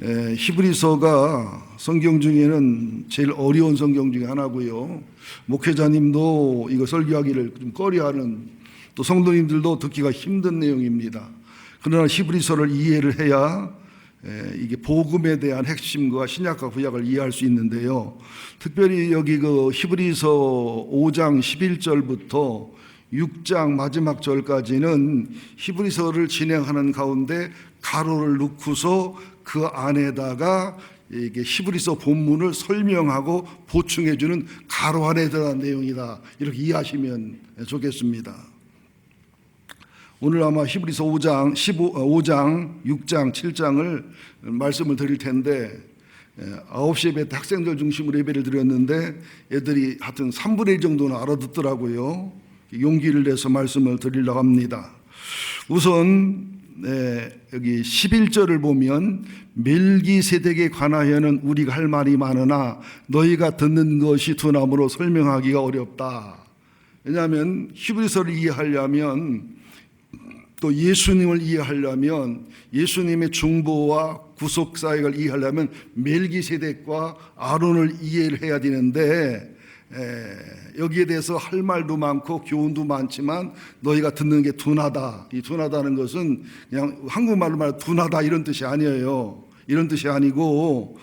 히브리서가 성경 중에는 제일 어려운 성경 중에 하나고요. 목회자님도 이거 설교하기를 좀 꺼려하는, 또 성도님들도 듣기가 힘든 내용입니다. 그러나 히브리서를 이해를 해야 이게 복음에 대한 핵심과 신약과 구약을 이해할 수 있는데요. 특별히 여기 그 히브리서 5장 11절부터 6장 마지막 절까지는 히브리서를 진행하는 가운데 가로를 넣고서 그 안에다가 이게 히브리서 본문을 설명하고 보충해주는 가로 안에 들어간 내용이다, 이렇게 이해하시면 좋겠습니다. 오늘 아마 히브리서 5장, 6장, 7장을 말씀을 드릴 텐데 9시 예배 때 학생들 중심으로 예배를 드렸는데 애들이 하여튼 3분의 1 정도는 알아듣더라고요. 용기를 내서 말씀을 드리려고 합니다. 우선 여기 11절을 보면 멜기세덱에 관하여는 우리가 할 말이 많으나 너희가 듣는 것이 두나무로 설명하기가 어렵다. 왜냐하면 히브리서를 이해하려면, 또 예수님을 이해하려면, 예수님의 중보와 구속 사역을 이해하려면 멜기세덱과 아론을 이해를 해야 되는데 여기에 대해서 할 말도 많고 교훈도 많지만 너희가 듣는 게 둔하다. 이 둔하다는 것은 그냥 한국말로 말하면 둔하다 이런 뜻이 아니에요. 이런 뜻이 아니고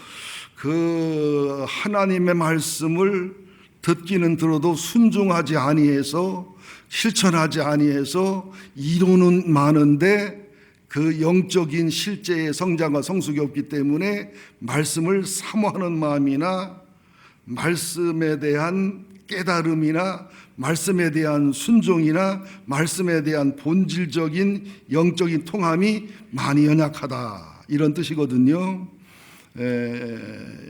그 하나님의 말씀을 듣기는 들어도 순종하지 아니해서, 실천하지 아니해서 이론은 많은데 그 영적인 실제의 성장과 성숙이 없기 때문에 말씀을 사모하는 마음이나 말씀에 대한 깨달음이나 말씀에 대한 순종이나 말씀에 대한 본질적인 영적인 통함이 많이 연약하다, 이런 뜻이거든요.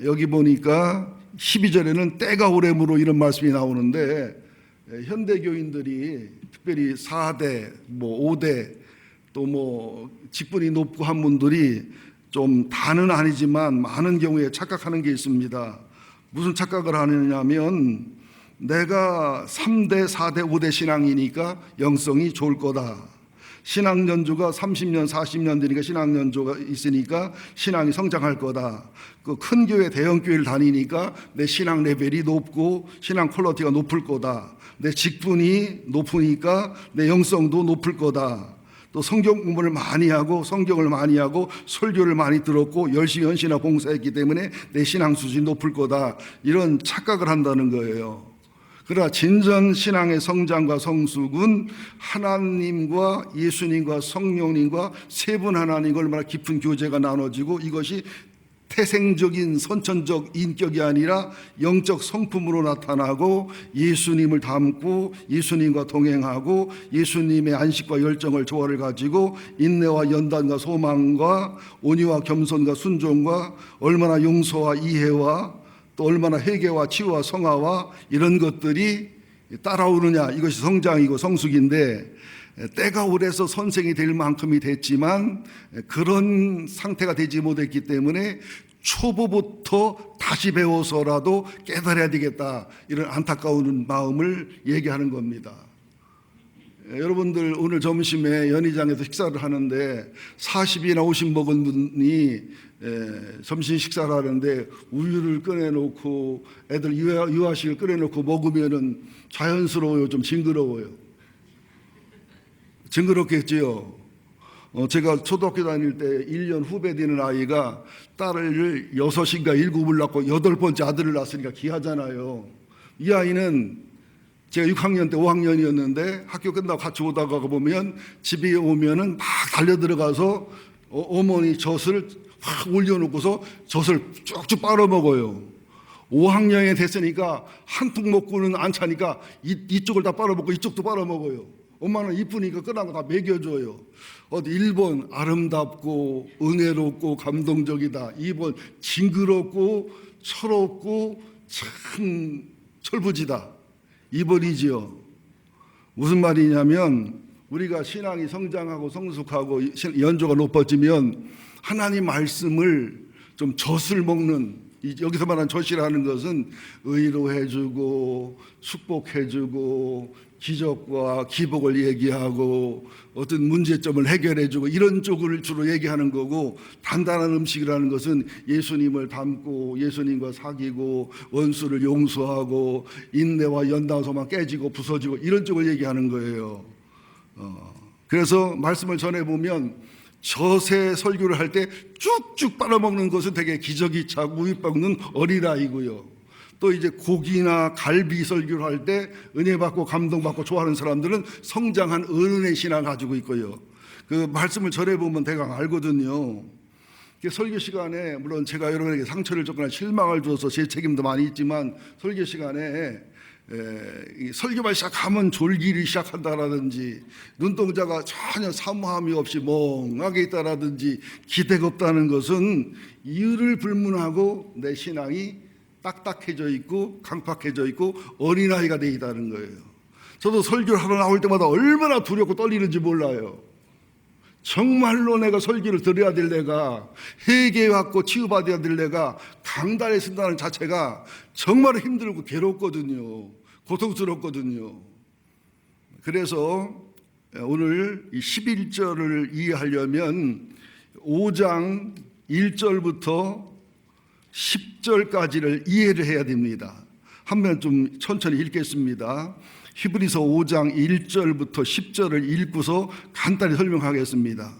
여기 보니까 12절에는 때가 오래므로 이런 말씀이 나오는데, 현대교인들이 특별히 4대, 5대, 또 직분이 높고 한 분들이 좀 다는 아니지만 많은 경우에 착각하는 게 있습니다. 무슨 착각을 하느냐면 내가 3대, 4대, 5대 신앙이니까 영성이 좋을 거다. 신앙 연주가 30년, 40년 되니까 신앙 연주가 있으니까 신앙이 성장할 거다. 그 큰 교회, 대형 교회를 다니니까 내 신앙 레벨이 높고 신앙 퀄리티가 높을 거다. 내 직분이 높으니까 내 영성도 높을 거다. 또 성경 공부를 많이 하고 성경을 많이 하고 설교를 많이 들었고 열심히 헌신하 봉사했기 때문에 내 신앙 수준이 높을 거다, 이런 착각을 한다는 거예요. 그러나 진정 신앙의 성장과 성숙은 하나님과 예수님과 성령님과 세 분 하나님과 얼마나 깊은 교제가 나눠지고 이것이 태생적인 선천적 인격이 아니라 영적 성품으로 나타나고 예수님을 닮고 예수님과 동행하고 예수님의 안식과 열정을 조화를 가지고 인내와 연단과 소망과 온유와 겸손과 순종과 얼마나 용서와 이해와 또 얼마나 회개와 치유와 성화와 이런 것들이 따라오느냐, 이것이 성장이고 성숙인데, 때가 오래서 선생이 될 만큼이 됐지만 그런 상태가 되지 못했기 때문에 초보부터 다시 배워서라도 깨달아야 되겠다, 이런 안타까운 마음을 얘기하는 겁니다. 여러분들 오늘 점심에 연희장에서 식사를 하는데 40이나 50 먹은 분이 점심 식사를 하는데 우유를 꺼내놓고 애들 유아식을 꺼내놓고 먹으면은 자연스러워요, 좀 징그러워요? 징그럽겠지요. 제가 초등학교 다닐 때 1년 후배 되는 아이가 딸을 6인가 7을 낳고 8번째 아들을 낳았으니까 귀하잖아요. 이 아이는 제가 6학년 때 5학년이었는데 학교 끝나고 같이 오다가 보면 집에 오면은 막 달려들어가서 어머니 젖을 확 올려놓고서 젖을 쭉쭉 빨아먹어요. 5학년이 됐으니까 한 통 먹고는 안 차니까 이쪽을 다 빨아먹고 이쪽도 빨아먹어요. 엄마는 이쁘니까 끝나고 다 먹여줘요. 1번 아름답고 은혜롭고 감동적이다. 2번 징그럽고 철없고 참 철부지다. 2번이지요. 무슨 말이냐면 우리가 신앙이 성장하고 성숙하고 연조가 높아지면 하나님 말씀을 좀 젖을 먹는, 여기서 말하는 젖이라는 것은 의로해주고 축복해주고 기적과 기복을 얘기하고 어떤 문제점을 해결해주고 이런 쪽을 주로 얘기하는 거고, 단단한 음식이라는 것은 예수님을 닮고 예수님과 사귀고 원수를 용서하고 인내와 연단소만 깨지고 부서지고 이런 쪽을 얘기하는 거예요. 그래서 말씀을 전해보면 저새 설교를 할 때 쭉쭉 빨아먹는 것은 되게 기저귀 차고 우유 먹는 어린아이고요. 또 이제 고기나 갈비 설교를 할 때 은혜 받고 감동받고 좋아하는 사람들은 성장한 어른의 신앙을 가지고 있고요. 그 말씀을 전해보면 대강 알거든요. 설교 시간에 물론 제가 여러분에게 상처를 줬거나 실망을 줘서 제 책임도 많이 있지만, 설교 시간에 설교만 시작하면 졸기를 시작한다라든지 눈동자가 전혀 사모함이 없이 멍하게 있다라든지 기대가 없다는 것은 이유를 불문하고 내 신앙이 딱딱해져 있고 강팍해져 있고 어린아이가 돼 있다는 거예요. 저도 설교를 하러 나올 때마다 얼마나 두렵고 떨리는지 몰라요. 정말로 내가 설교를 들어야 될 내가, 회개받고 치유받아야 될 내가 강단에 쓴다는 자체가 정말 힘들고 괴롭거든요. 고통스럽거든요. 그래서 오늘 이 11절을 이해하려면 5장 1절부터 10절까지를 이해를 해야 됩니다. 한번 좀 천천히 읽겠습니다. 히브리서 5장 1절부터 10절을 읽고서 간단히 설명하겠습니다.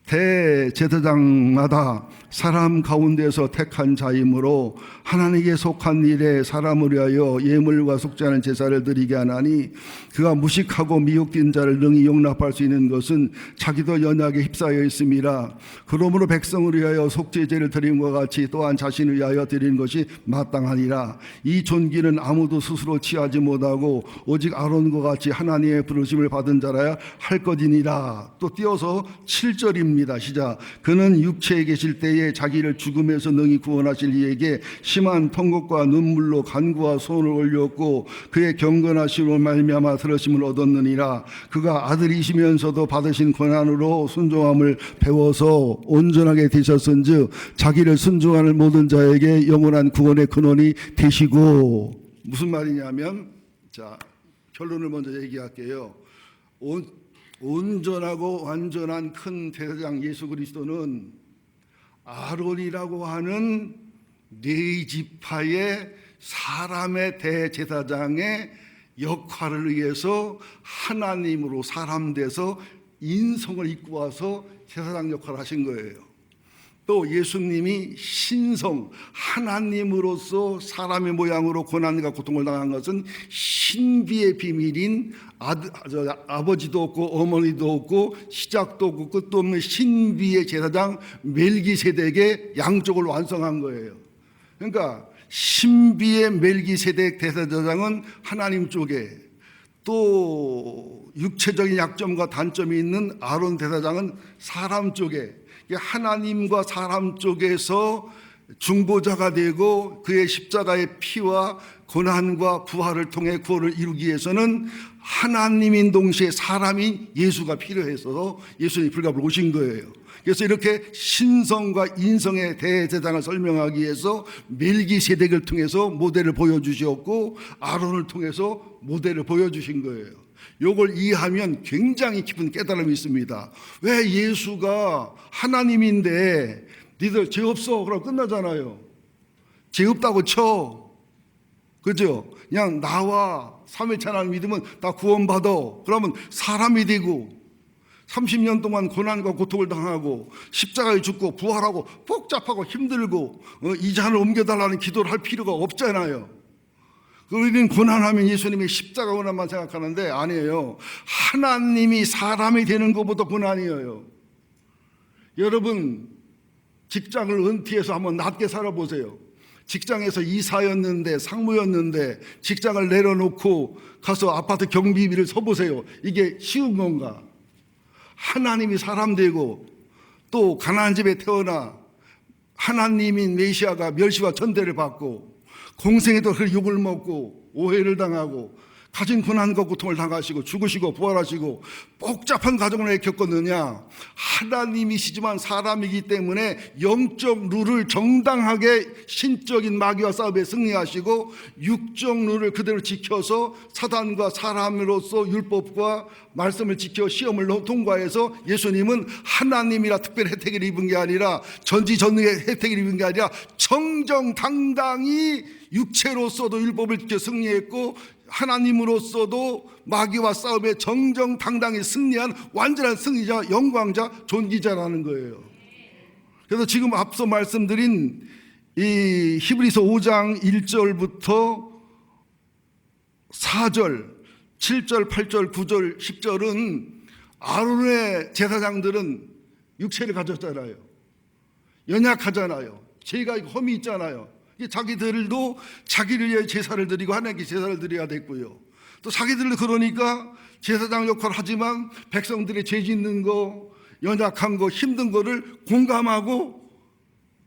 대제사장마다 사람 가운데서 택한 자이므로 하나님께 속한 일에 사람을 위하여 예물과 속죄하는 제사를 드리게 하나니, 그가 무식하고 미혹된 자를 능히 용납할 수 있는 것은 자기도 연약에 휩싸여 있음이라. 그러므로 백성을 위하여 속죄제를 드림과 같이 또한 자신을 위하여 드리는 것이 마땅하니라. 이 존귀는 아무도 스스로 취하지 못하고 오직 아론과 같이 하나님의 부르심을 받은 자라야 할 것이니라. 또 띄어서 7절입니다. 시작. 그는 육체에 계실 때에 자기를 죽음에서 능히 구원하실 이에게 심한 통곡과 눈물로 간구와 손을 올렸고 그의 경건하심으로 말미암아 들으심을 얻었느니라. 그가 아들이시면서도 받으신 고난으로 순종함을 배워서 온전하게 되셨은즉 자기를 순종하는 모든 자에게 영원한 구원의 근원이 되시고. 무슨 말이냐면, 자, 결론을 먼저 얘기할게요. 온전하고 완전한 큰 대제사장 예수 그리스도는 아론이라고 하는 네 지파의 사람의 대제사장의 역할을 위해서 하나님으로 사람 돼서 인성을 입고 와서 제사장 역할을 하신 거예요. 또 예수님이 신성 하나님으로서 사람의 모양으로 고난과 고통을 당한 것은 신비의 비밀인 아버지도 없고 어머니도 없고 시작도 없고 끝도 없는 신비의 제사장 멜기세덱의 양쪽을 완성한 거예요. 그러니까 신비의 멜기세덱 대제사장은 하나님 쪽에, 또 육체적인 약점과 단점이 있는 아론 대제사장은 사람 쪽에, 하나님과 사람 쪽에서 중보자가 되고 그의 십자가의 피와 고난과 부활을 통해 구원을 이루기 위해서는 하나님인 동시에 사람인 예수가 필요해서 예수님이 불갑을 오신 거예요. 그래서 이렇게 신성과 인성의 대제사장을 설명하기 위해서 멜기세덱을 통해서 모델을 보여주셨고 아론을 통해서 모델을 보여주신 거예요. 이걸 이해하면 굉장히 깊은 깨달음이 있습니다. 왜 예수가 하나님인데 니들 죄 없어 그럼 끝나잖아요. 죄 없다고 쳐, 그죠? 그냥 나와 삼위일체 하나님 믿으면 다 구원받아. 그러면 사람이 되고 30년 동안 고난과 고통을 당하고 십자가에 죽고 부활하고 복잡하고 힘들고 이 잔을 옮겨달라는 기도를 할 필요가 없잖아요. 우리는 고난하면 예수님이 십자가 고난만 생각하는데 아니에요. 하나님이 사람이 되는 것보다 고난이에요. 여러분 직장을 은퇴해서 한번 낮게 살아보세요. 직장에서 이사였는데 상무였는데 직장을 내려놓고 가서 아파트 경비비를 서보세요. 이게 쉬운 건가? 하나님이 사람 되고 또 가나안 집에 태어나 하나님인 메시아가 멸시와 천대를 받고 공생에도 그 욕을 먹고 오해를 당하고 가진 고난과 고통을 당하시고 죽으시고 부활하시고 복잡한 과정을 왜 겪었느냐? 하나님이시지만 사람이기 때문에 영적 룰을 정당하게 신적인 마귀와 싸움에 승리하시고 육적 룰을 그대로 지켜서 사단과 사람으로서 율법과 말씀을 지켜 시험을 통과해서 예수님은 하나님이라 특별히 혜택을 입은 게 아니라 전지전능의 혜택을 입은 게 아니라 정정당당히 육체로서도 율법을 지켜 승리했고 하나님으로서도 마귀와 싸움에 정정당당히 승리한 완전한 승리자, 영광자, 존귀자라는 거예요. 그래서 지금 앞서 말씀드린 이 히브리서 5장 1절부터 4절, 7절, 8절, 9절, 10절은 아론의 제사장들은 육체를 가졌잖아요. 연약하잖아요. 죄가 험이 있잖아요. 자기들도 자기를 위해 제사를 드리고 하나님께 제사를 드려야 됐고요. 또 자기들도 그러니까 제사장 역할을 하지만 백성들의 죄 짓는 거, 연약한 거, 힘든 거를 공감하고,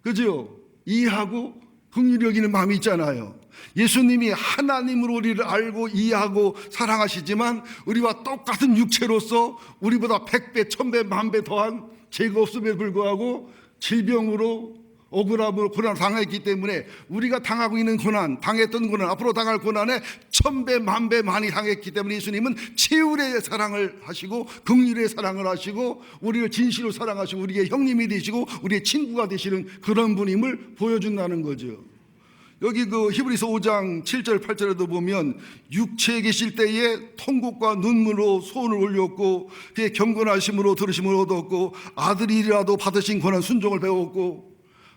그죠? 이해하고 긍휼히 여기는 마음이 있잖아요. 예수님이 하나님으로 우리를 알고 이해하고 사랑하시지만 우리와 똑같은 육체로서 우리보다 100배, 1000배, 10,000배 더한 죄가 없음에도 불구하고 질병으로 억울함으로 고난을 당했기 때문에 우리가 당하고 있는 고난, 당했던 고난, 앞으로 당할 고난에 1000배, 10,000배 많이 당했기 때문에 예수님은 치유의 사랑을 하시고 긍휼의 사랑을 하시고 우리를 진실로 사랑하시고 우리의 형님이 되시고 우리의 친구가 되시는 그런 분임을 보여준다는 거죠. 여기 그 히브리서 5장 7절 8절에도 보면 육체에 계실 때에 통곡과 눈물로 소원을 올렸고 그의 경건하심으로 들으심을 얻었고 아들이라도 받으신 고난 순종을 배웠고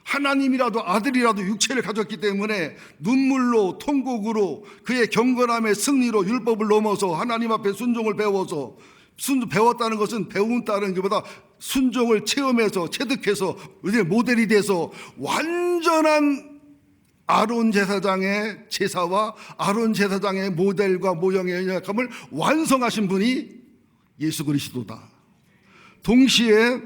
하나님이라도 아들이라도 육체를 가졌기 때문에 눈물로 통곡으로 그의 경건함의 승리로 율법을 넘어서 하나님 앞에 순종을 배워서 배웠다는 것은 배운다는 것보다 순종을 체험해서 체득해서 우리의 모델이 돼서 완전한 아론 제사장의 제사와 아론 제사장의 모델과 모형의 연약함을 완성하신 분이 예수 그리스도다. 동시에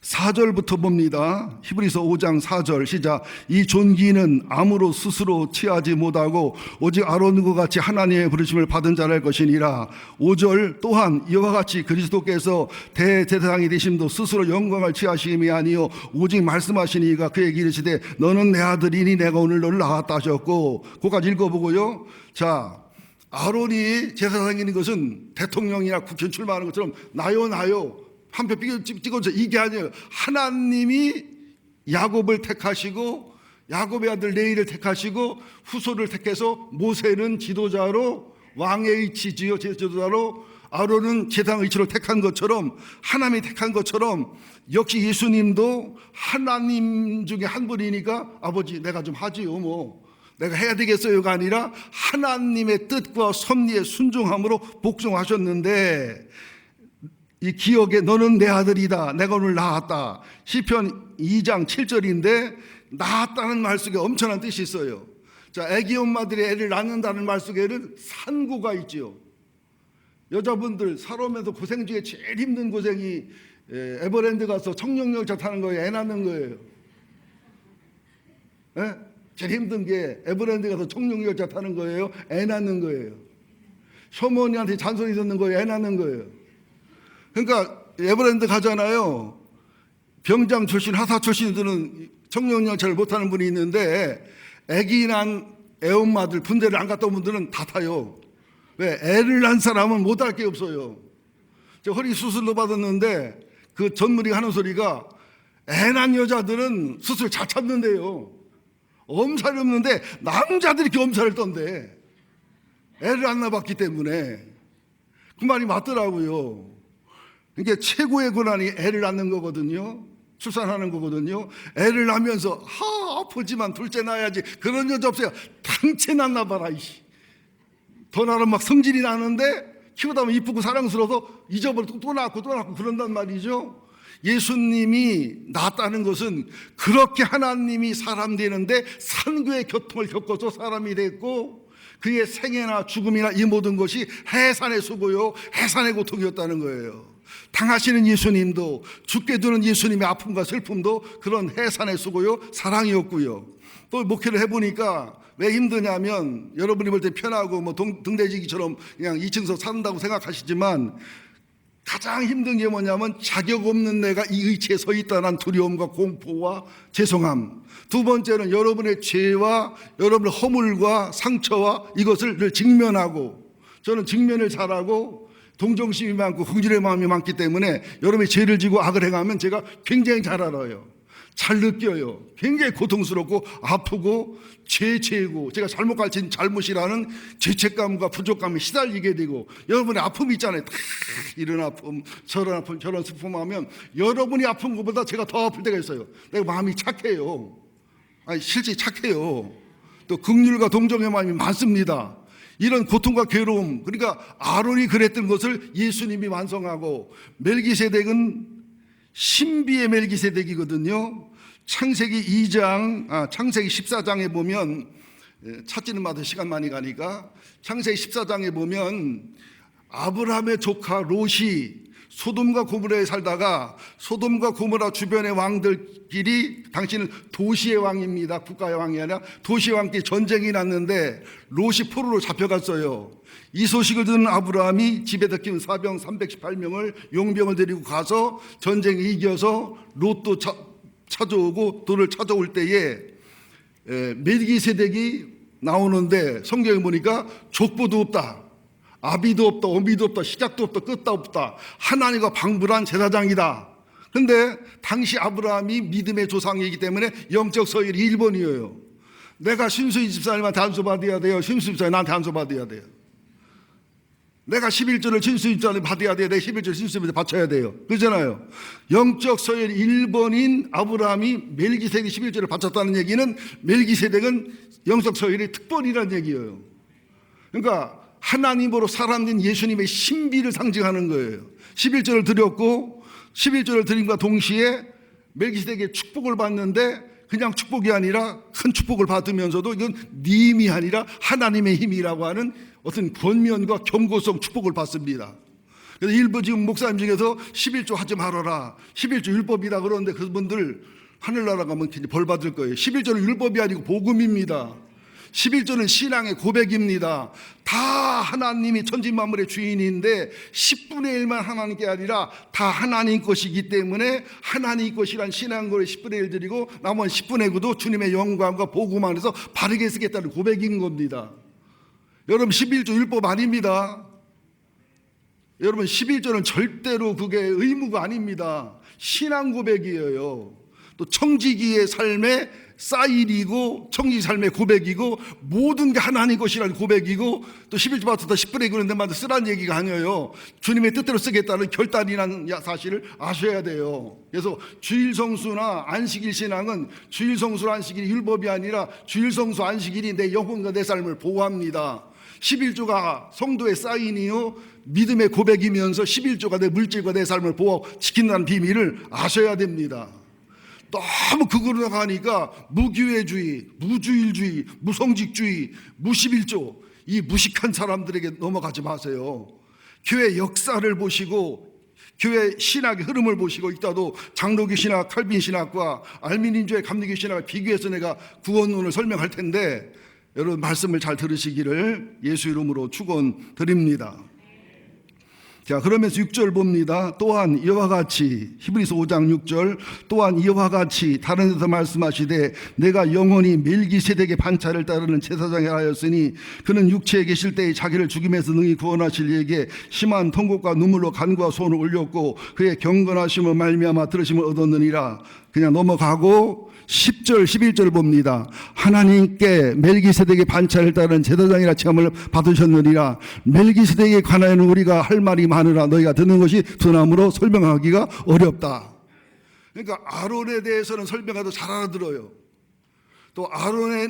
4절부터 봅니다. 히브리서 5장 4절 시작. 이 존귀는 아무로 스스로 취하지 못하고 오직 아론과 같이 하나님의 부르심을 받은 자랄 것이니라. 5절 또한 이와 같이 그리스도께서 대제사장이 되심도 스스로 영광을 취하심이 아니요 오직 말씀하시니가 그에게 이르시되 너는 내 아들이니 내가 오늘 너를 낳았다 하셨고, 그거까지 읽어보고요. 아론이 제사장이 있는 것은 대통령이나 국회의원 출마하는 것처럼 나요 한 표 찍어서 이게 아니에요. 하나님이 야곱을 택하시고 야곱의 아들 레위를 택하시고 후손을 택해서 모세는 지도자로 왕의 위치지요 지도자로 아론은 제사장 위치로 택한 것처럼 하나님이 택한 것처럼 역시 예수님도 하나님 중에 한 분이니까 아버지 내가 좀 하지요 뭐 내가 해야 되겠어요가 아니라 하나님의 뜻과 섭리에 순종함으로 복종하셨는데 이 기억에 너는 내 아들이다 내가 오늘 낳았다 시편 2장 7절인데 낳았다는 말 속에 엄청난 뜻이 있어요. 애기 엄마들이 애를 낳는다는 말 속에는 산고가 있지요. 여자분들 살아오면서 고생 중에 제일 힘든 고생이 에버랜드 가서 청룡열차 타는 거예요. 애 낳는 거예요. 제일 힘든 게 에버랜드 가서 청룡열차 타는 거예요. 애 낳는 거예요. 쇼머니한테 잔소리 듣는 거예요. 애 낳는 거예요. 그러니까 에버랜드 가잖아요. 병장 출신, 하사 출신들은 청룡열차를 못 타는 분이 있는데 아기 난 애엄마들 군대를 안 갔다 온 분들은 다 타요. 왜? 애를 낳은 사람은 못 할 게 없어요. 저 허리 수술로 받았는데 그 전문의가 하는 소리가 애 낳은 여자들은 수술 잘 참는데요. 엄살이 없는데 남자들이 이렇게 엄살을 떤대. 애를 안 낳았기 때문에. 그 말이 맞더라고요. 이게 최고의 고난이 애를 낳는 거거든요. 출산하는 거거든요. 애를 낳으면서 아프지만 둘째 낳아야지 그런 여자 없어요. 당체 낳나 봐라. 더 나는 막 성질이 나는데 키우다 보면 이쁘고 사랑스러워서 잊어버리고 또 낳고 그런단 말이죠. 예수님이 낳았다는 것은 그렇게 하나님이 사람 되는데 산고의 고통을 겪어서 사람이 됐고 그의 생애나 죽음이나 이 모든 것이 해산의 수고요 해산의 고통이었다는 거예요. 당하시는 예수님도 죽게 두는 예수님의 아픔과 슬픔도 그런 해산의 수고요 사랑이었고요. 또 목회를 해보니까 왜 힘드냐면 여러분이 볼 때 편하고 뭐 등대지기처럼 그냥 2층에서 산다고 생각하시지만 가장 힘든 게 뭐냐면 자격 없는 내가 이 의체에 서 있다는 두려움과 공포와 죄송함. 두 번째는 여러분의 죄와 여러분의 허물과 상처와 이것을 늘 직면하고, 저는 직면을 잘하고 동정심이 많고 긍휼의 마음이 많기 때문에 여러분이 죄를 지고 악을 행하면 제가 굉장히 잘 알아요. 잘 느껴요. 굉장히 고통스럽고 아프고 죄고 제가 잘못 가르친 잘못이라는 죄책감과 부족감에 시달리게 되고, 여러분의 아픔이 있잖아요. 이런 아픔 저런 슬픔하면 여러분이 아픈 것보다 제가 더 아플 때가 있어요. 내가 마음이 착해요. 아니 실제 착해요. 또 긍휼과 동정의 마음이 많습니다. 이런 고통과 괴로움, 그러니까 아론이 그랬던 것을 예수님이 완성하고, 멜기세덱은 신비의 멜기세덱이거든요. 창세기 14장에 보면, 찾지는 마다 시간 많이 가니까 창세기 14장에 보면 아브라함의 조카 롯이 소돔과 고모라에 살다가 소돔과 고모라 주변의 왕들끼리, 당신은 도시의 왕입니다. 국가의 왕이 아니라 도시의 왕끼리 전쟁이 났는데 롯이 포로로 잡혀갔어요. 이 소식을 듣는 아브라함이 집에다 키운 사병 318명을 용병을 데리고 가서 전쟁에 이겨서 롯도 찾아오고 돌을 찾아올 때에 멜기세덱이 나오는데 성경에 보니까 족보도 없다, 아비도 없다, 어미도 없다, 시작도 없다, 끝도 없다, 하나님과 방불한 제사장이다. 근데 당시 아브라함이 믿음의 조상이기 때문에 영적 서열이 1번이에요. 내가 심수희 집사님한테 안수받아야 돼요. 심수희 집사님 나한테 안수받아야 돼요. 내가 11조를 심수희 집사님 받아야 돼요. 내가 11조를 심수희 집사님 바쳐야 돼요. 그렇잖아요. 영적 서열 1번인 아브라함이 멜기세덱이 11조를 바쳤다는 얘기는 멜기세덱은 영적 서열이 특권이라는 얘기예요. 그러니까 하나님으로 사람된 예수님의 신비를 상징하는 거예요. 11조를 드렸고 11조를 드림과 동시에 멜기세덱의 축복을 받는데, 그냥 축복이 아니라 큰 축복을 받으면서도 이건 네 힘이 아니라 하나님의 힘이라고 하는 어떤 권면과 경고성 축복을 받습니다. 그래서 일부 지금 목사님 중에서 11조 하지 말아라, 11조 율법이다 그러는데 그분들 하늘나라 가면 벌 받을 거예요. 11조는 율법이 아니고 복음입니다. 11조는 신앙의 고백입니다. 다 하나님이 천지만물의 주인인데 10분의 1만 하나님께 아니라 다 하나님 것이기 때문에 하나님 것이란 신앙고를 10분의 1 드리고 나머지 10분의 9도 주님의 영광과 복음 안에서 바르게 쓰겠다는 고백인 겁니다. 여러분 11조 율법 아닙니다. 여러분 11조는 절대로 그게 의무가 아닙니다. 신앙 고백이에요. 또 청지기의 삶의 사일이고 청지 삶의 고백이고 모든 게 하나님 것이라는 고백이고, 또 11조 받았다 10분의 9는 데마다 쓰라는 얘기가 아니에요. 주님의 뜻대로 쓰겠다는 결단이라는 사실을 아셔야 돼요. 그래서 주일성수나 안식일 신앙은 주일성수 안식일이 율법이 아니라 주일성수 안식일이 내 영혼과 내 삶을 보호합니다. 11조가 성도의 사인이요 믿음의 고백이면서 11조가 내 물질과 내 삶을 보호 지킨다는 비밀을 아셔야 됩니다. 너무 그걸로 나가니까 무교회주의, 무주일주의, 무성직주의, 무십일조, 이 무식한 사람들에게 넘어가지 마세요. 교회 역사를 보시고 교회 신학의 흐름을 보시고, 이따도 장로교 신학, 칼빈 신학과 알미닌주의 감리교 신학을 비교해서 내가 구원론을 설명할 텐데 여러분 말씀을 잘 들으시기를 예수 이름으로 축원드립니다. 자, 그러면서 6절 봅니다. 또한 이와 같이, 히브리서 5장 6절, 또한 이와 같이 다른 데서 말씀하시되 내가 영원히 멜기세덱의 반차를 따르는 제사장이라 하였으니 그는 육체에 계실 때에 자기를 죽임에서 능히 구원하실 이에게 심한 통곡과 눈물로 간구와 소원을 올렸고 그의 경건하심을 말미암아 들으심을 얻었느니라. 그냥 넘어가고 10절 11절 봅니다. 하나님께 멜기세덱의 반차를 따르는 제사장이라 칭함을 받으셨느니라. 멜기세덱에 관하여는 우리가 할 말이 많으나 너희가 듣는 것이 두나무로 설명하기가 어렵다. 그러니까 아론에 대해서는 설명해도 잘 알아들어요. 또 아론의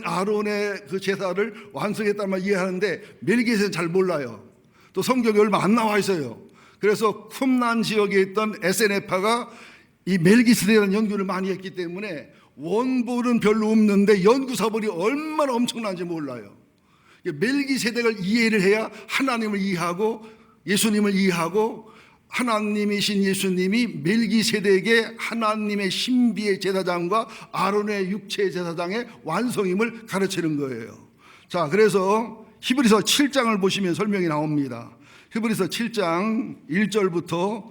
그 제사를 완성했다는 말 이해하는데 멜기세덱은 잘 몰라요. 또 성경에 얼마 안 나와 있어요. 그래서 쿰란 지역에 있던 SNF파가 이 멜기세덱이라는 연구를 많이 했기 때문에 원본은 별로 없는데 연구사본이 얼마나 엄청난지 몰라요. 멜기세덱을 이해를 해야 하나님을 이해하고 예수님을 이해하고 하나님이신 예수님이 멜기세덱의 하나님의 신비의 제사장과 아론의 육체의 제사장의 완성임을 가르치는 거예요. 자, 그래서 히브리서 7장을 보시면 설명이 나옵니다. 히브리서 7장 1절부터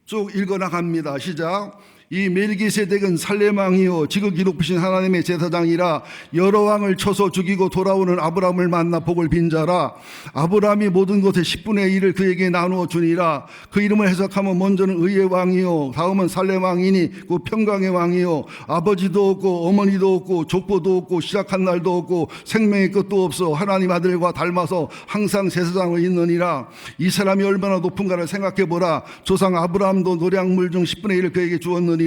쭉 읽어나갑니다. 시작. 이 멜기세덱은 살렘 왕이요 지극히 높으신 하나님의 제사장이라 여러 왕을 쳐서 죽이고 돌아오는 아브라함을 만나 복을 빈 자라. 아브라함이 모든 것의 10분의 1을 그에게 나누어 주니라. 그 이름을 해석하면 먼저는 의의 왕이요 다음은 살렘 왕이니 그 평강의 왕이요 아버지도 없고 어머니도 없고 족보도 없고 시작한 날도 없고 생명의 끝도 없어 하나님 아들과 닮아서 항상 제사장을 있느니라. 이 사람이 얼마나 높은가를 생각해보라. 조상 아브라함도 노량물 중 10분의 1을 그에게 주었느니라.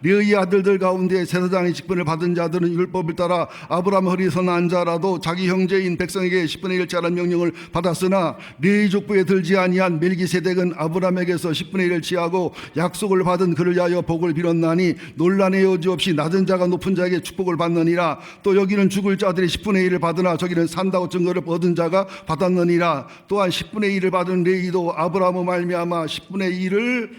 레위 아들들 가운데 제사장의 직분을 받은 자들은 율법을 따라 아브라함 허리에서 난 자라도 자기 형제인 백성에게 10분의 1짜는 명령을 받았으나 레위 족보에 들지 아니한 멜기세덱은 아브라함에게서 10분의 1을 취하고 약속을 받은 그를 위하여 복을 빌었나니 논란의 여지 없이 낮은 자가 높은 자에게 축복을 받느니라. 또 여기는 죽을 자들이 10분의 1을 받으나 저기는 산다고 증거를 얻은 자가 받았느니라. 또한 10분의 1을 받은 레위도 아브라함의 말미암아 10분의 1을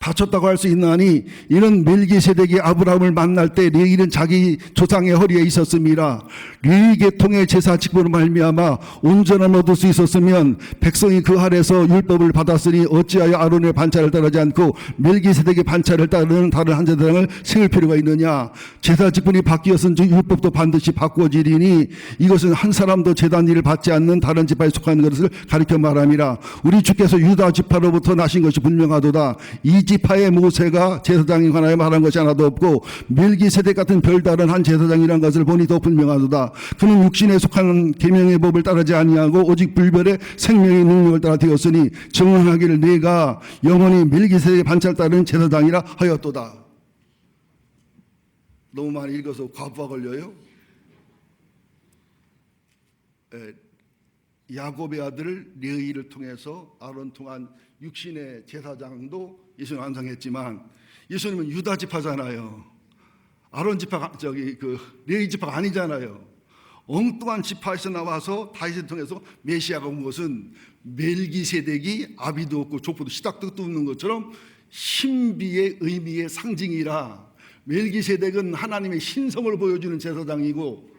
바쳤다고 할 수 있나니 이는 멜기세덱이 아브라함을 만날 때 레위는 자기 조상의 허리에 있었음이라. 레위 계통의 제사 직분으로 말미암아 온전함을 얻을 수 있었으면 백성이 그 아래서 율법을 받았으니 어찌하여 아론의 반차를 따르지 않고 멜기세덱의 반차를 따르는 다른 한 제사장을 세울 필요가 있느냐. 제사 직분이 바뀌었은즉 율법도 반드시 바꾸어지리니 이것은 한 사람도 제단 일을 받지 않는 다른 지파에 속하는 것을 가리켜 말함이라. 우리 주께서 유다 지파로부터 나신 것이 분명하도다. 이 지파의 모세가 제사장에 관하여 말한 것이 하나도 없고 멜기세덱 같은 별다른 한 제사장이라는 것을 보니 더 분명하도다. 그는 육신에 속한 계명의 법을 따르지 아니하고 오직 불별의 생명의 능력을 따라 되었으니 정언하기를 내가 영원히 멜기세덱의 반차를 따르는 제사장이라 하였도다. 너무 많이 읽어서 과부하 걸려요? 야곱의 아들 레위를 통해서 아론 통한 육신의 제사장도 예수님 완성했지만 예수님은 유다 지파잖아요. 아론 지파 레위 지파가 아니잖아요. 엉뚱한 지파에서 나와서 다윗을 통해서 메시아가 온 것은 멜기세덱이 아비도 없고 족보도 시닥도 없는 것처럼 신비의 의미의 상징이라. 멜기세덱은 하나님의 신성을 보여주는 제사장이고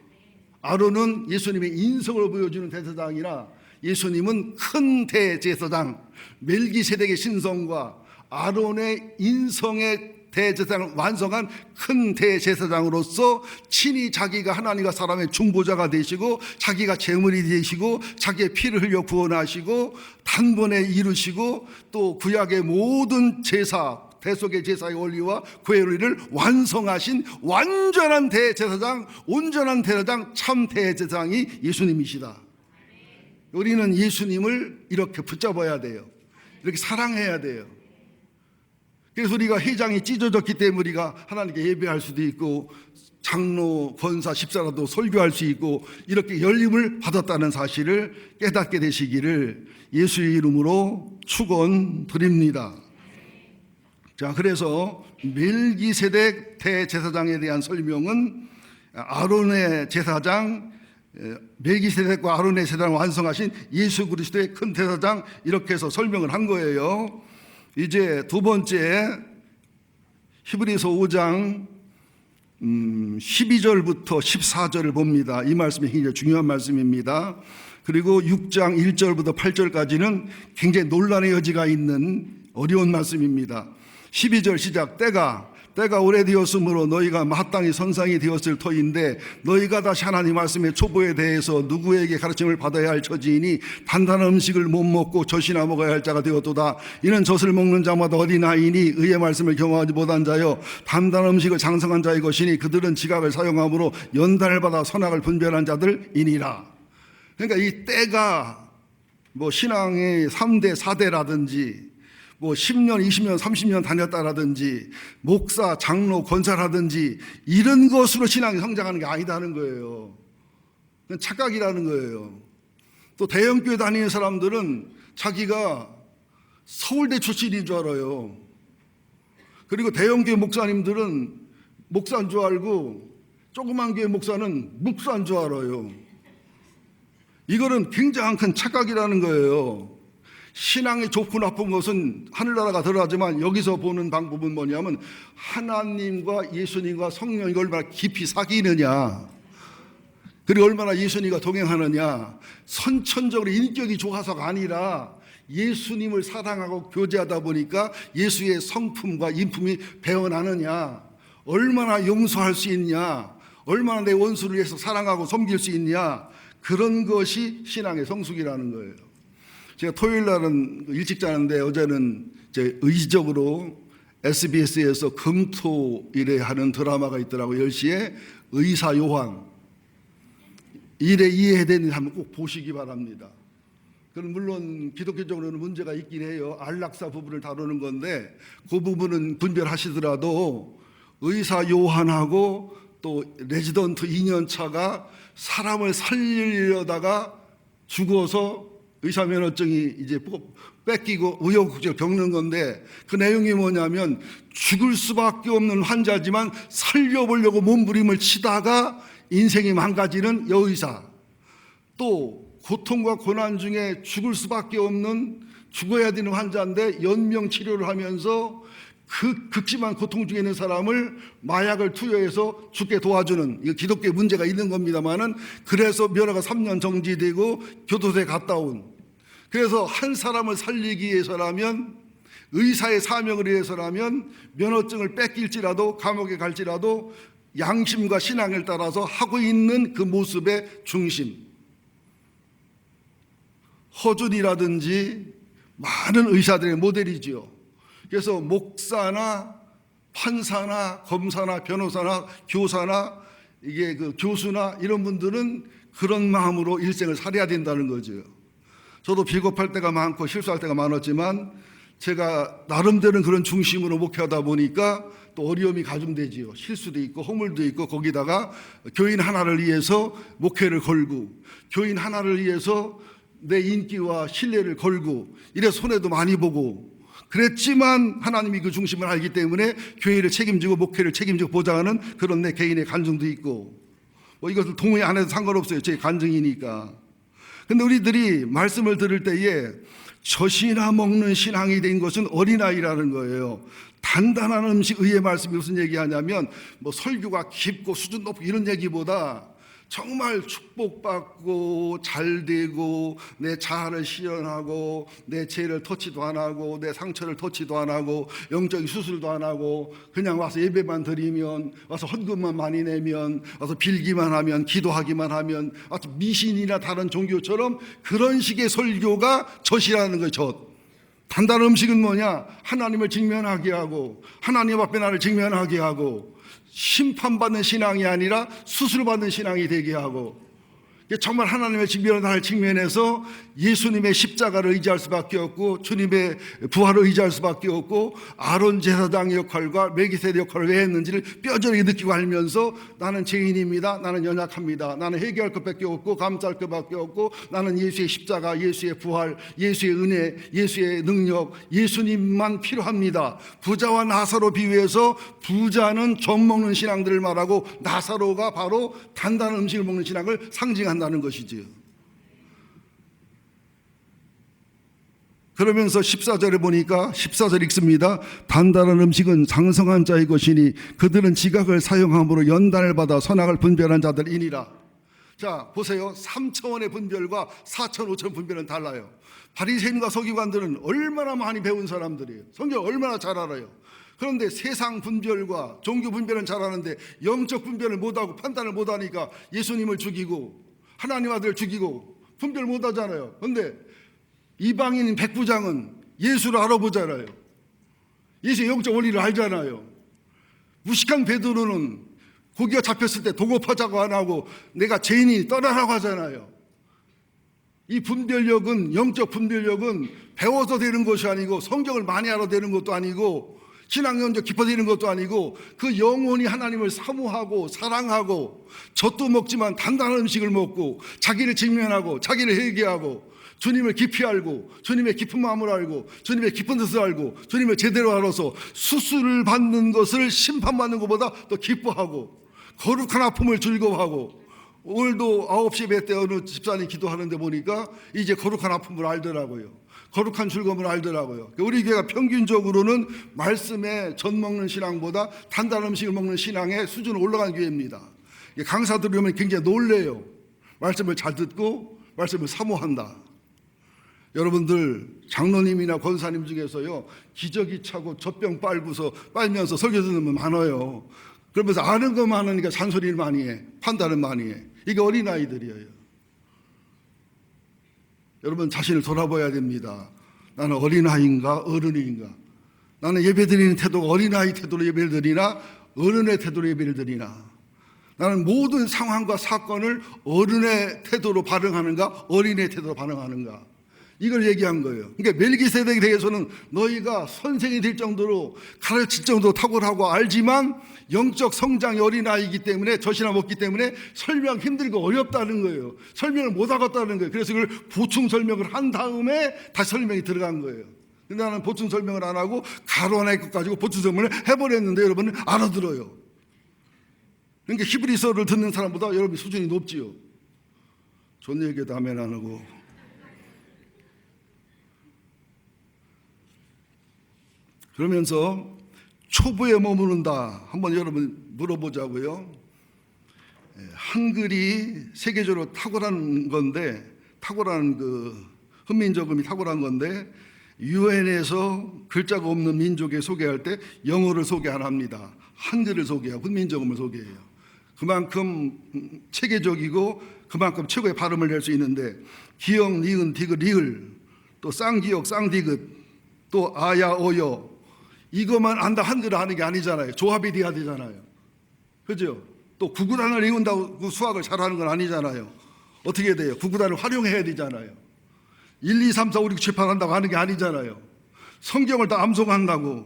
아론은 예수님의 인성을 보여주는 제사장이라. 예수님은 큰 대제사장, 멜기세덱의 신성과 아론의 인성의 대제사장을 완성한 큰 대제사장으로서 친히 자기가 하나님과 사람의 중보자가 되시고 자기가 제물이 되시고 자기의 피를 흘려 구원하시고 단번에 이루시고 또 구약의 모든 제사, 대속의 제사의 원리와 구의 원리를 완성하신 완전한 대제사장, 온전한 대제사장, 참 대제사장이 예수님이시다. 우리는 예수님을 이렇게 붙잡아야 돼요. 이렇게 사랑해야 돼요. 그래서 우리가 회장이 찢어졌기 때문에 우리가 하나님께 예배할 수도 있고 장로, 권사, 집사라도 설교할 수 있고 이렇게 열림을 받았다는 사실을 깨닫게 되시기를 예수의 이름으로 축원드립니다. 자, 그래서 멜기세덱 대제사장에 대한 설명은 아론의 제사장, 멜기세덱과 아론의 제사장을 완성하신 예수 그리스도의 큰 제사장, 이렇게 해서 설명을 한 거예요. 이제 두 번째 히브리서 5장 12절부터 14절을 봅니다. 이 말씀이 굉장히 중요한 말씀입니다. 그리고 6장 1절부터 8절까지는 굉장히 논란의 여지가 있는 어려운 말씀입니다. 12절 시작. 때가 오래되었으므로 너희가 마땅히 선상이 되었을 터인데 너희가 다시 하나님 말씀의 초보에 대해서 누구에게 가르침을 받아야 할 처지이니 단단한 음식을 못 먹고 젖이나 먹어야 할 자가 되었도다. 이는 젖을 먹는 자마다 어린아이니 의의 말씀을 경험하지 못한 자여 단단한 음식을 장성한 자의 것이니 그들은 지각을 사용함으로 연단을 받아 선악을 분별한 자들이니라. 그러니까 이 때가 뭐 신앙의 3대 4대라든지 뭐 10년, 20년, 30년 다녔다라든지 목사, 장로, 권사라든지 이런 것으로 신앙이 성장하는 게 아니다는 거예요. 그건 착각이라는 거예요. 또 대형교회 다니는 사람들은 자기가 서울대 출신인 줄 알아요. 그리고 대형교회 목사님들은 목사인 줄 알고 조그만 교회 목사는 목사인 줄 알아요. 이거는 굉장히 큰 착각이라는 거예요. 신앙이 좋고 나쁜 것은 하늘나라가 들어가지만 여기서 보는 방법은 뭐냐면 하나님과 예수님과 성령이 얼마나 깊이 사귀느냐, 그리고 얼마나 예수님과 동행하느냐. 선천적으로 인격이 좋아서가 아니라 예수님을 사랑하고 교제하다 보니까 예수의 성품과 인품이 배어나느냐, 얼마나 용서할 수 있냐, 얼마나 내 원수를 위해서 사랑하고 섬길 수 있냐, 그런 것이 신앙의 성숙이라는 거예요. 제가 토요일 날은 일찍 자는데 어제는 제 의지적으로 SBS에서 금토일에 하는 드라마가 있더라고요. 10시에 의사 요한. 일에 이해되는 일 한번 꼭 보시기 바랍니다. 그건 물론 기독교적으로는 문제가 있긴 해요. 안락사 부분을 다루는 건데 그 부분은 분별하시더라도 의사 요한하고 또 레지던트 2년차가 사람을 살리려다가 죽어서 의사 면허증이 이제 뺏기고 우여곡절 겪는 건데, 그 내용이 뭐냐면 죽을 수밖에 없는 환자지만 살려보려고 몸부림을 치다가 인생이 망가지는 여의사, 또 고통과 고난 중에 죽을 수밖에 없는, 죽어야 되는 환자인데 연명 치료를 하면서 그 극심한 고통 중에 있는 사람을 마약을 투여해서 죽게 도와주는, 이거 기독교에 문제가 있는 겁니다만은, 그래서 면허가 3년 정지되고 교도소에 갔다 온, 그래서 한 사람을 살리기 위해서라면, 의사의 사명을 위해서라면 면허증을 뺏길지라도 감옥에 갈지라도 양심과 신앙을 따라서 하고 있는 그 모습의 중심. 허준이라든지 많은 의사들의 모델이지요. 그래서 목사나 판사나 검사나 변호사나 교사나 이게 그 교수나 이런 분들은 그런 마음으로 일생을 살아야 된다는 거죠. 저도 비겁할 때가 많고 실수할 때가 많았지만 제가 나름대로는 그런 중심으로 목회하다 보니까 또 어려움이 가중되지요. 실수도 있고 허물도 있고, 거기다가 교인 하나를 위해서 목회를 걸고, 교인 하나를 위해서 내 인기와 신뢰를 걸고, 이래 손해도 많이 보고 그랬지만 하나님이 그 중심을 알기 때문에 교회를 책임지고 목회를 책임지고 보장하는 그런 내 개인의 간증도 있고, 뭐 이것을 동의 안 해도 상관없어요. 제 간증이니까. 근데 우리들이 말씀을 들을 때에 젖이나 먹는 신앙이 된 것은 어린아이라는 거예요. 단단한 음식, 의의 말씀이 무슨 얘기하냐면 뭐 설교가 깊고 수준 높고 이런 얘기보다 정말 축복받고 잘되고 내 자아를 시연하고 내 죄를 터치도 안 하고 내 상처를 터치도 안 하고 영적인 수술도 안 하고 그냥 와서 예배만 드리면, 와서 헌금만 많이 내면, 와서 빌기만 하면, 기도하기만 하면, 와서 미신이나 다른 종교처럼 그런 식의 설교가 젖이라는 거예요. 젖. 단단한 음식은 뭐냐? 하나님을 직면하게 하고 하나님 앞에 나를 직면하게 하고 심판받는 신앙이 아니라 수술받는 신앙이 되게 하고, 정말 하나님의 직면을 나를 직면해서 예수님의 십자가를 의지할 수밖에 없고 주님의 부활을 의지할 수밖에 없고, 아론 제사장의 역할과 멜기세덱 역할을 왜 했는지를 뼈저리게 느끼고 알면서 나는 죄인입니다, 나는 연약합니다, 나는 회개할 것밖에 없고 감사할 것밖에 없고, 나는 예수의 십자가, 예수의 부활, 예수의 은혜, 예수의 능력, 예수님만 필요합니다. 부자와 나사로 비유해서 부자는 젖 먹는 신앙들을 말하고 나사로가 바로 단단한 음식을 먹는 신앙을 상징한다는 것이지요. 그러면서 14절에 보니까 14절 읽습니다. 단단한 음식은 장성한 자의 것이니 그들은 지각을 사용함으로 연단을 받아 선악을 분별한 자들이니라. 자, 보세요. 3차원의 분별과 4차원, 5차원 분별은 달라요. 바리새인과 서기관들은 얼마나 많이 배운 사람들이에요. 성경 얼마나 잘 알아요. 그런데 세상 분별과 종교 분별은 잘하는데 영적 분별을 못하고 판단을 못하니까 예수님을 죽이고 하나님 아들을 죽이고 분별 못하잖아요. 그런데 이방인 백부장은 예수를 알아보잖아요. 예수의 영적 원리를 알잖아요. 무식한 베드로는 고기가 잡혔을 때 동업하자고 안 하고 내가 죄인이 떠나라고 하잖아요. 이 분별력은, 영적 분별력은 배워서 되는 것이 아니고 성경을 많이 알아 되는 것도 아니고 신앙연적 깊어 되는 것도 아니고, 그 영혼이 하나님을 사모하고 사랑하고 젖도 먹지만 단단한 음식을 먹고 자기를 직면하고 자기를 회개하고 주님을 깊이 알고 주님의 깊은 마음을 알고 주님의 깊은 뜻을 알고 주님을 제대로 알아서 수술을 받는 것을 심판받는 것보다 더 기뻐하고 거룩한 아픔을 즐거워하고, 오늘도 9시 예배 때 어느 집사님 기도하는데 보니까 이제 거룩한 아픔을 알더라고요. 거룩한 즐거움을 알더라고요. 우리 교회가 평균적으로는 말씀에 젖 먹는 신앙보다 단단한 음식을 먹는 신앙의 수준이 올라간 교회입니다. 강사들이 오면 굉장히 놀래요. 말씀을 잘 듣고 말씀을 사모한다. 여러분들 장로님이나 권사님 중에서요, 기저귀 차고 젖병 빨면서 설교 듣는 분 많아요. 그러면서 아는 거 많으니까 잔소리를 많이 해, 판단을 많이 해. 이게 어린아이들이에요. 여러분 자신을 돌아봐야 됩니다. 나는 어린아이인가 어른인가? 나는 예배드리는 태도가 어린아이 태도로 예배를 드리나 어른의 태도로 예배를 드리나? 나는 모든 상황과 사건을 어른의 태도로 반응하는가 어린의 태도로 반응하는가? 이걸 얘기한 거예요. 그러니까 멜기세덱에 대해서는 너희가 선생이 될 정도로 가르칠 정도로 탁월하고 알지만 영적 성장이 어린아이이기 때문에 젖이나 먹기 때문에 설명 힘들고 어렵다는 거예요. 설명을 못 하겠다는 거예요. 그래서 그걸 보충 설명을 한 다음에 다시 설명이 들어간 거예요. 근데 나는 보충 설명을 안 하고 가로 하나 것 가지고 보충 설명을 해버렸는데 여러분은 알아들어요. 그러니까 히브리서를 듣는 사람보다 여러분 수준이 높지요. 좋은 얘기도 하면 안 하고. 그러면서 초보에 머무른다. 한번 여러분 물어보자고요. 한글이 세계적으로 탁월한 건데, 탁월한 훈민정음이 탁월한 건데, 유엔에서 글자가 없는 민족에 소개할 때 영어를 소개 안 합니다. 한글을 소개하고 훈민정음을 소개해요. 그만큼 체계적이고 그만큼 최고의 발음을 낼 수 있는데, 기역, 니은, 디귿, 리을, 또 쌍기역, 쌍디귿, 또 아야, 어여, 이것만 안다 한글을 하는 게 아니잖아요. 조합이 돼야 되잖아요. 그죠? 또 구구단을 외운다고 수학을 잘하는 건 아니잖아요. 어떻게 돼요? 구구단을 활용해야 되잖아요. 1, 2, 3, 4, 5, 6, 7, 8 한다고 하는 게 아니잖아요. 성경을 다 암송한다고,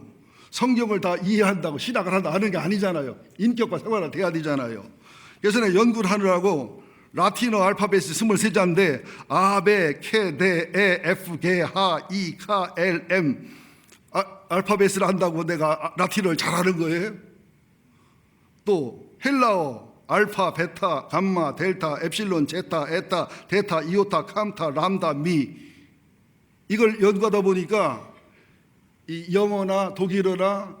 성경을 다 이해한다고, 신학을 한다고 하는 게 아니잖아요. 인격과 생활화 돼야 되잖아요. 그래서 내가 연구를 하느라고 라틴어 알파벳이 23자인데 아, 베, 케, 데, 에, 에프, 게, 하, 이, 카, 엘, 엠 알파벳을 한다고 내가 라틴어를 잘하는 거예요? 또 헬라어 알파, 베타, 감마, 델타, 엡실론, 제타, 에타, 데타, 이오타, 캄타, 람다, 미, 이걸 연구하다 보니까 이 영어나 독일어나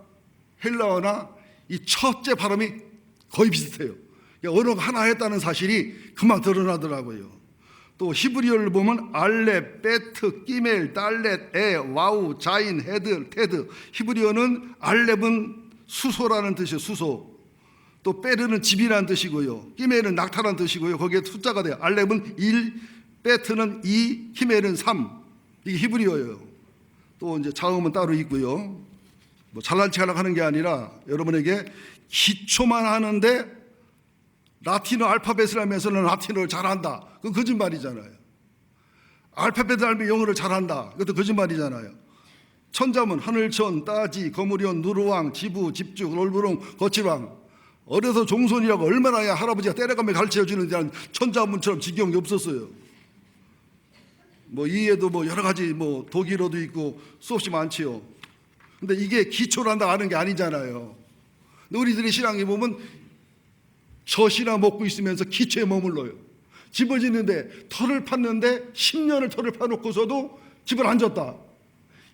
헬라어나 이 첫째 발음이 거의 비슷해요. 언어가 하나 했다는 사실이 금방 드러나더라고요. 또 히브리어를 보면 알렙, 베트, 끼멜, 달렛, 에, 와우, 자인, 헤드, 테드. 히브리어는 알렙은 수소라는 뜻이에요. 수소. 또 베르는 집이라는 뜻이고요. 끼멜은 낙타라는 뜻이고요. 거기에 숫자가 돼요. 알렙은 1, 베트는 2, 히멜은 3. 이게 히브리어예요. 또 이제 자음은 따로 있고요. 뭐 잘난 체 하려고 하는 게 아니라 여러분에게 기초만 하는데 라틴어 알파벳을 하면서는 라틴어를 잘한다. 그건 거짓말이잖아요. 알파벳을 알면 영어를 잘한다. 그것도 거짓말이잖아요. 천자문, 하늘천, 따지, 거무련, 누르왕, 지부, 집주, 올부롱, 거칠왕. 어려서 종손이라고 얼마나 할아버지가 때려가며 가르쳐주는 데는 천자문처럼 지겨운 게 없었어요. 뭐 이해도 뭐 여러 가지 뭐 독일어도 있고 수없이 많지요. 근데 이게 기초란다 하는 게 아니잖아요. 근데 우리들의 신앙에 보면 젖이나 먹고 있으면서 기초에 머물러요. 집을 짓는데 털을 팠는데 10년을 털을 파놓고서도 집을 안 졌다.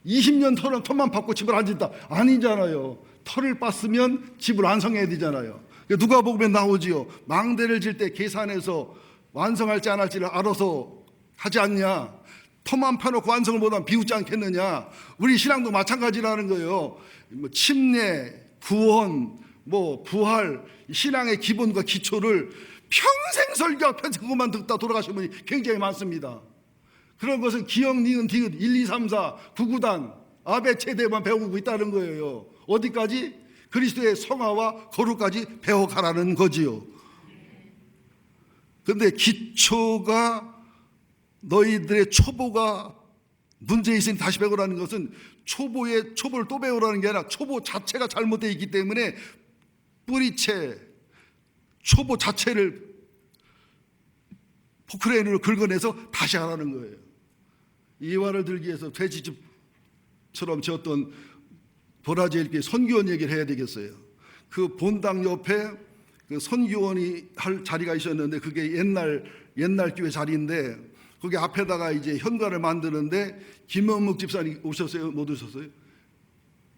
20년 털만 팠고 집을 안 짓다. 아니잖아요. 털을 빻으면 집을 완성해야 되잖아요. 누가복음에 나오지요. 망대를 질 때 계산해서 완성할지 안 할지를 알아서 하지 않냐. 터만 파놓고 완성을 못하면 비웃지 않겠느냐. 우리 신앙도 마찬가지라는 거예요. 뭐 침례, 구원, 뭐 부활, 신앙의 기본과 기초를 평생 설교하고 평생 그것만 듣다 돌아가신 분이 굉장히 많습니다. 그런 것은 기역, 니은, 디귿, 1, 2, 3, 4, 구구단, 아베, 체대만 배우고 있다는 거예요. 어디까지? 그리스도의 성화와 거룩까지 배워가라는 거지요. 그런데 기초가 너희들의 초보가 문제 있으니 다시 배우라는 것은 초보를 또 배우라는 게 아니라 초보 자체가 잘못되어 있기 때문에 뿌리채, 초보 자체를 포크레인으로 긁어내서 다시 하라는 거예요. 이와를 들기 위해서 돼지집처럼 지었던 도라지 읽기 선교원 얘기를 해야 되겠어요. 그 본당 옆에 그 선교원이 할 자리가 있었는데 그게 옛날 교회 자리인데 거기 앞에다가 이제 현관을 만드는데 김현묵 집사님 오셨어요? 못 오셨어요?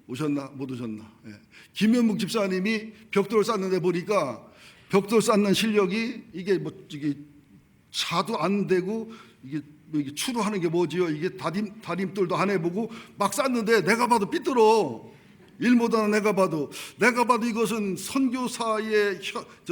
오셨나? 못 오셨나? 예. 김현묵 집사님이 벽돌을 쌓는데 보니까 벽돌 쌓는 실력이 이게 뭐 이게 차도 안 되고 이게 뭐 이게 추루하는 게 뭐지요? 이게 다림돌도 안 해보고 막 쌓는데 내가 봐도 삐뚤어. 일 못하는 내가 봐도 이것은 선교사의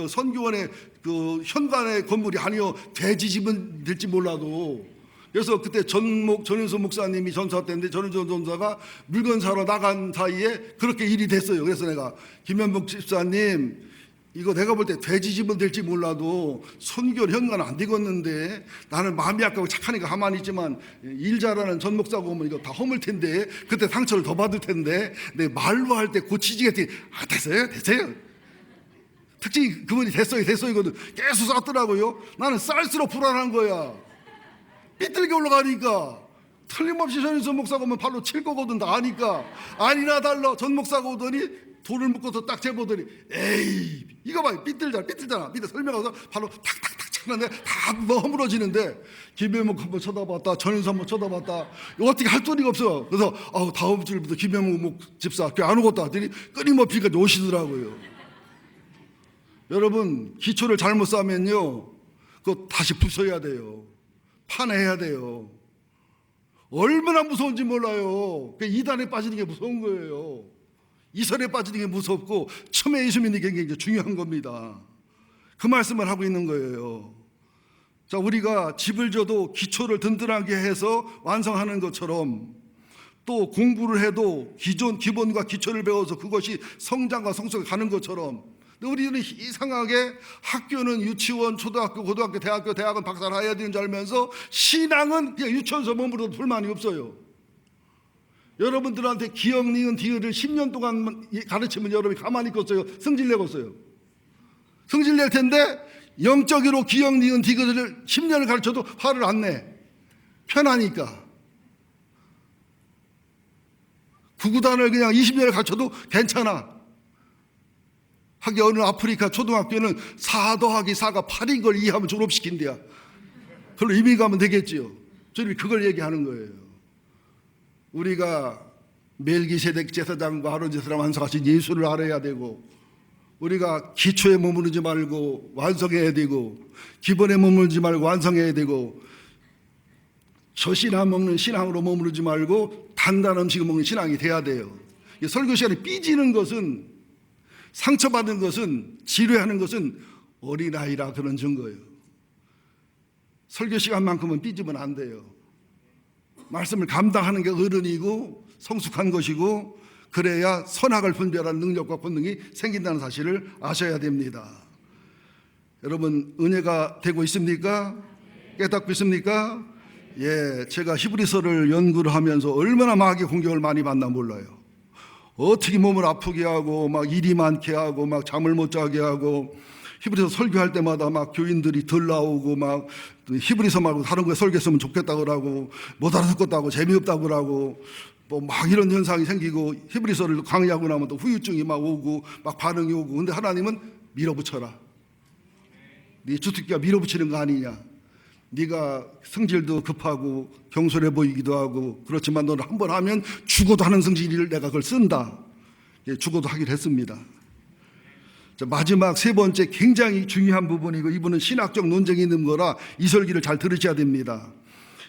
선교원의 그 현관의 건물이 아니요 돼지집은 될지 몰라도. 그래서 그때 전윤수 목사님이 전사 때인데 전윤수 전사가 물건 사러 나간 사이에 그렇게 일이 됐어요. 그래서 내가 김현묵 집사님 이거 내가 볼 때 돼지집은 될지 몰라도 선교 현관 안 되겠는데 나는 마음이 약하고 착하니까 가만히 있지만 일 잘하는 전 목사가 오면 이거 다 허물 텐데 그때 상처를 더 받을 텐데 내 말로 할 때 고치지겠지. 아 됐어요. 특징이 그분이 됐어요 이거는 계속 쌓더라고요. 나는 쌀수록 불안한 거야. 삐뚤게 올라가니까 틀림없이 전윤수 목사가 오면 발로 칠 거거든. 다 아니까 아니나 달라 전 목사가 오더니 돌을 묶어서 딱 재보더니 에이 이거 봐요 삐뚤잖아 밑에 설명해서 발로 탁탁탁 차는데 다 허물어지는데 김현묵 한번 쳐다봤다 전윤수 한번 쳐다봤다 어떻게 할 소리가 없어. 그래서 다음 주부터 김현묵 집사 교회 안 오겠다 하더니 끊임없이까지 오시더라고요. 여러분 기초를 잘못 쌓으면요 그거 다시 부숴야 돼요. 파내야 돼요. 얼마나 무서운지 몰라요. 이단에 빠지는 게 무서운 거예요. 이설에 빠지는 게 무섭고 첨예 이수민이 굉장히 중요한 겁니다. 그 말씀을 하고 있는 거예요. 자, 우리가 집을 져도 기초를 든든하게 해서 완성하는 것처럼 또 공부를 해도 기본과 기초를 배워서 그것이 성장과 성숙에 가는 것처럼 우리는 이상하게 학교는 유치원, 초등학교, 고등학교, 대학은 박사를 해야 되는 줄 알면서 신앙은 그냥 유치원에서 머무러도 불만이 없어요. 여러분들한테 기억, 니은, 디귿을 10년 동안 가르치면 여러분이 가만히 있겠어요? 성질내겠어요? 성질낼 텐데 영적으로 기억, 니은, 디귿을 10년을 가르쳐도 화를 안 내. 편하니까. 구구단을 그냥 20년을 가르쳐도 괜찮아. 하기 어느 아프리카 초등학교는 4 더하기 4가 8인 걸 이해하면 졸업시킨대요. 그걸로 이민 가면 되겠지요. 저는 그걸 얘기하는 거예요. 우리가 멜기세덱 제사장과 아론 제사장 완성하신 예수를 알아야 되고 우리가 기초에 머무르지 말고 완성해야 되고 기본에 머무르지 말고 완성해야 되고 저신앙 먹는 신앙으로 머무르지 말고 단단한 음식을 먹는 신앙이 돼야 돼요. 설교 시간에 삐지는 것은 상처받는 것은 지뢰하는 것은 어린아이라 그런 증거예요. 설교 시간만큼은 삐지면 안 돼요. 말씀을 감당하는 게 어른이고 성숙한 것이고 그래야 선악을 분별하는 능력과 본능이 생긴다는 사실을 아셔야 됩니다. 여러분 은혜가 되고 있습니까? 깨닫고 있습니까? 예, 제가 히브리서를 연구를 하면서 얼마나 마귀의 공격을 많이 받나 몰라요. 어떻게 몸을 아프게 하고 막 일이 많게 하고 막 잠을 못 자게 하고 히브리서 설교할 때마다 막 교인들이 덜 나오고 막 히브리서 말고 다른 거에 설교했으면 좋겠다고 그러고 못 알아듣겠다고 재미없다고 그러고 뭐 막 이런 현상이 생기고 히브리서를 강의하고 나면 또 후유증이 막 오고 막 반응이 오고 근데 하나님은 밀어붙여라. 네 주특기가 밀어붙이는 거 아니냐. 네가 성질도 급하고 경솔해 보이기도 하고 그렇지만 너는 한번 하면 죽어도 하는 성질을 내가 그걸 쓴다. 예, 죽어도 하기로 했습니다. 자, 마지막 세 번째 굉장히 중요한 부분이고 이분은 신학적 논쟁이 있는 거라 이 설교를 잘 들으셔야 됩니다.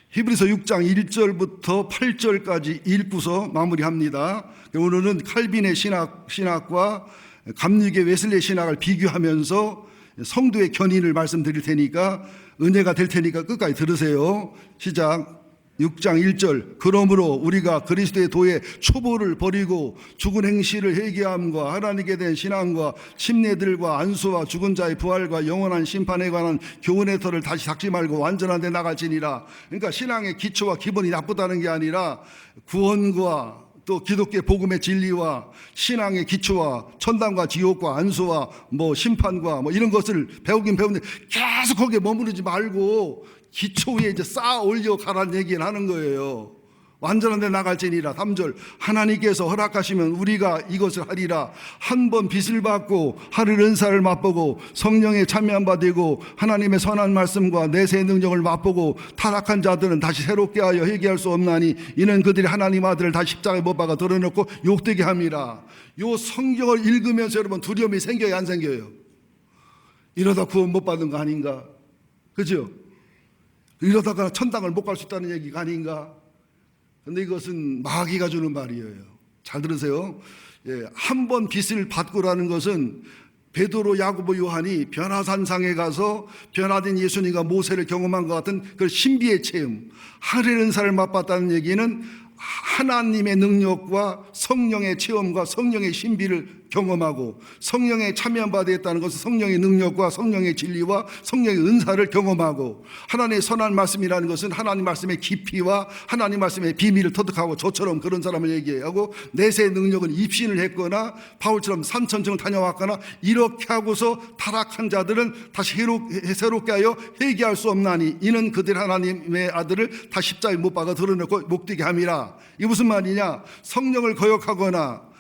히브리서 6장 1절부터 8절까지 읽고서 마무리합니다. 오늘은 칼빈의 신학과 감리교 웨슬리의 신학을 비교하면서 성도의 견인을 말씀드릴 테니까 은혜가 될 테니까 끝까지 들으세요. 시작. 6장 1절. 그러므로 우리가 그리스도의 도의 초보를 버리고 죽은 행실을 회개함과 하나님께 대한 신앙과 침례들과 안수와 죽은 자의 부활과 영원한 심판에 관한 교훈의 터를 다시 닦지 말고 완전한 데 나갈지니라. 그러니까 신앙의 기초와 기본이 나쁘다는 게 아니라 구원과 또 기독교의 복음의 진리와 신앙의 기초와 천당과 지옥과 안수와 뭐 심판과 뭐 이런 것을 배우긴 배우는데 계속 거기에 머무르지 말고 기초 위에 이제 쌓아 올려 가라는 얘기를 하는 거예요. 완전한 데 나갈지니라. 3절 하나님께서 허락하시면 우리가 이것을 하리라. 한 번 빚을 받고 하늘 은사를 맛보고 성령에 참여한 바 되고 하나님의 선한 말씀과 내세의 능력을 맛보고 타락한 자들은 다시 새롭게 하여 회개할 수 없나니 이는 그들이 하나님 아들을 다시 십자가에 못 박아 드러놓고 욕되게 함이라. 요 성경을 읽으면서 여러분 두려움이 생겨요, 안 생겨요? 이러다 구원 못 받은 거 아닌가? 그죠? 이러다가 천당을 못 갈 수 있다는 얘기가 아닌가? 근데 이것은 마귀가 주는 말이에요. 잘 들으세요. 예, 한 번 빚을 받고라는 것은 베드로, 야고보, 요한이 변화산상에 가서 변화된 예수님과 모세를 경험한 것 같은 그 신비의 체험, 하늘의 은사를 맛봤다는 얘기는 하나님의 능력과 성령의 체험과 성령의 신비를 경험하고 성령에 참여한 바 되었다는 것은 성령의 능력과 성령의 진리와 성령의 은사를 경험하고 하나님의 선한 말씀이라는 것은 하나님 말씀의 깊이와 하나님 말씀의 비밀을 터득하고 저처럼 그런 사람을 얘기하고 내세의 능력은 입신을 했거나 바울처럼 산천정을 다녀왔거나 이렇게 하고서 타락한 자들은 다시 새롭게 하여 회개할 수 없나니 이는 그들 하나님의 아들을 다 십자가에 못 박아 드러내고 목되게 함이라. 이게 무슨 말이냐? 성령을 거역하거나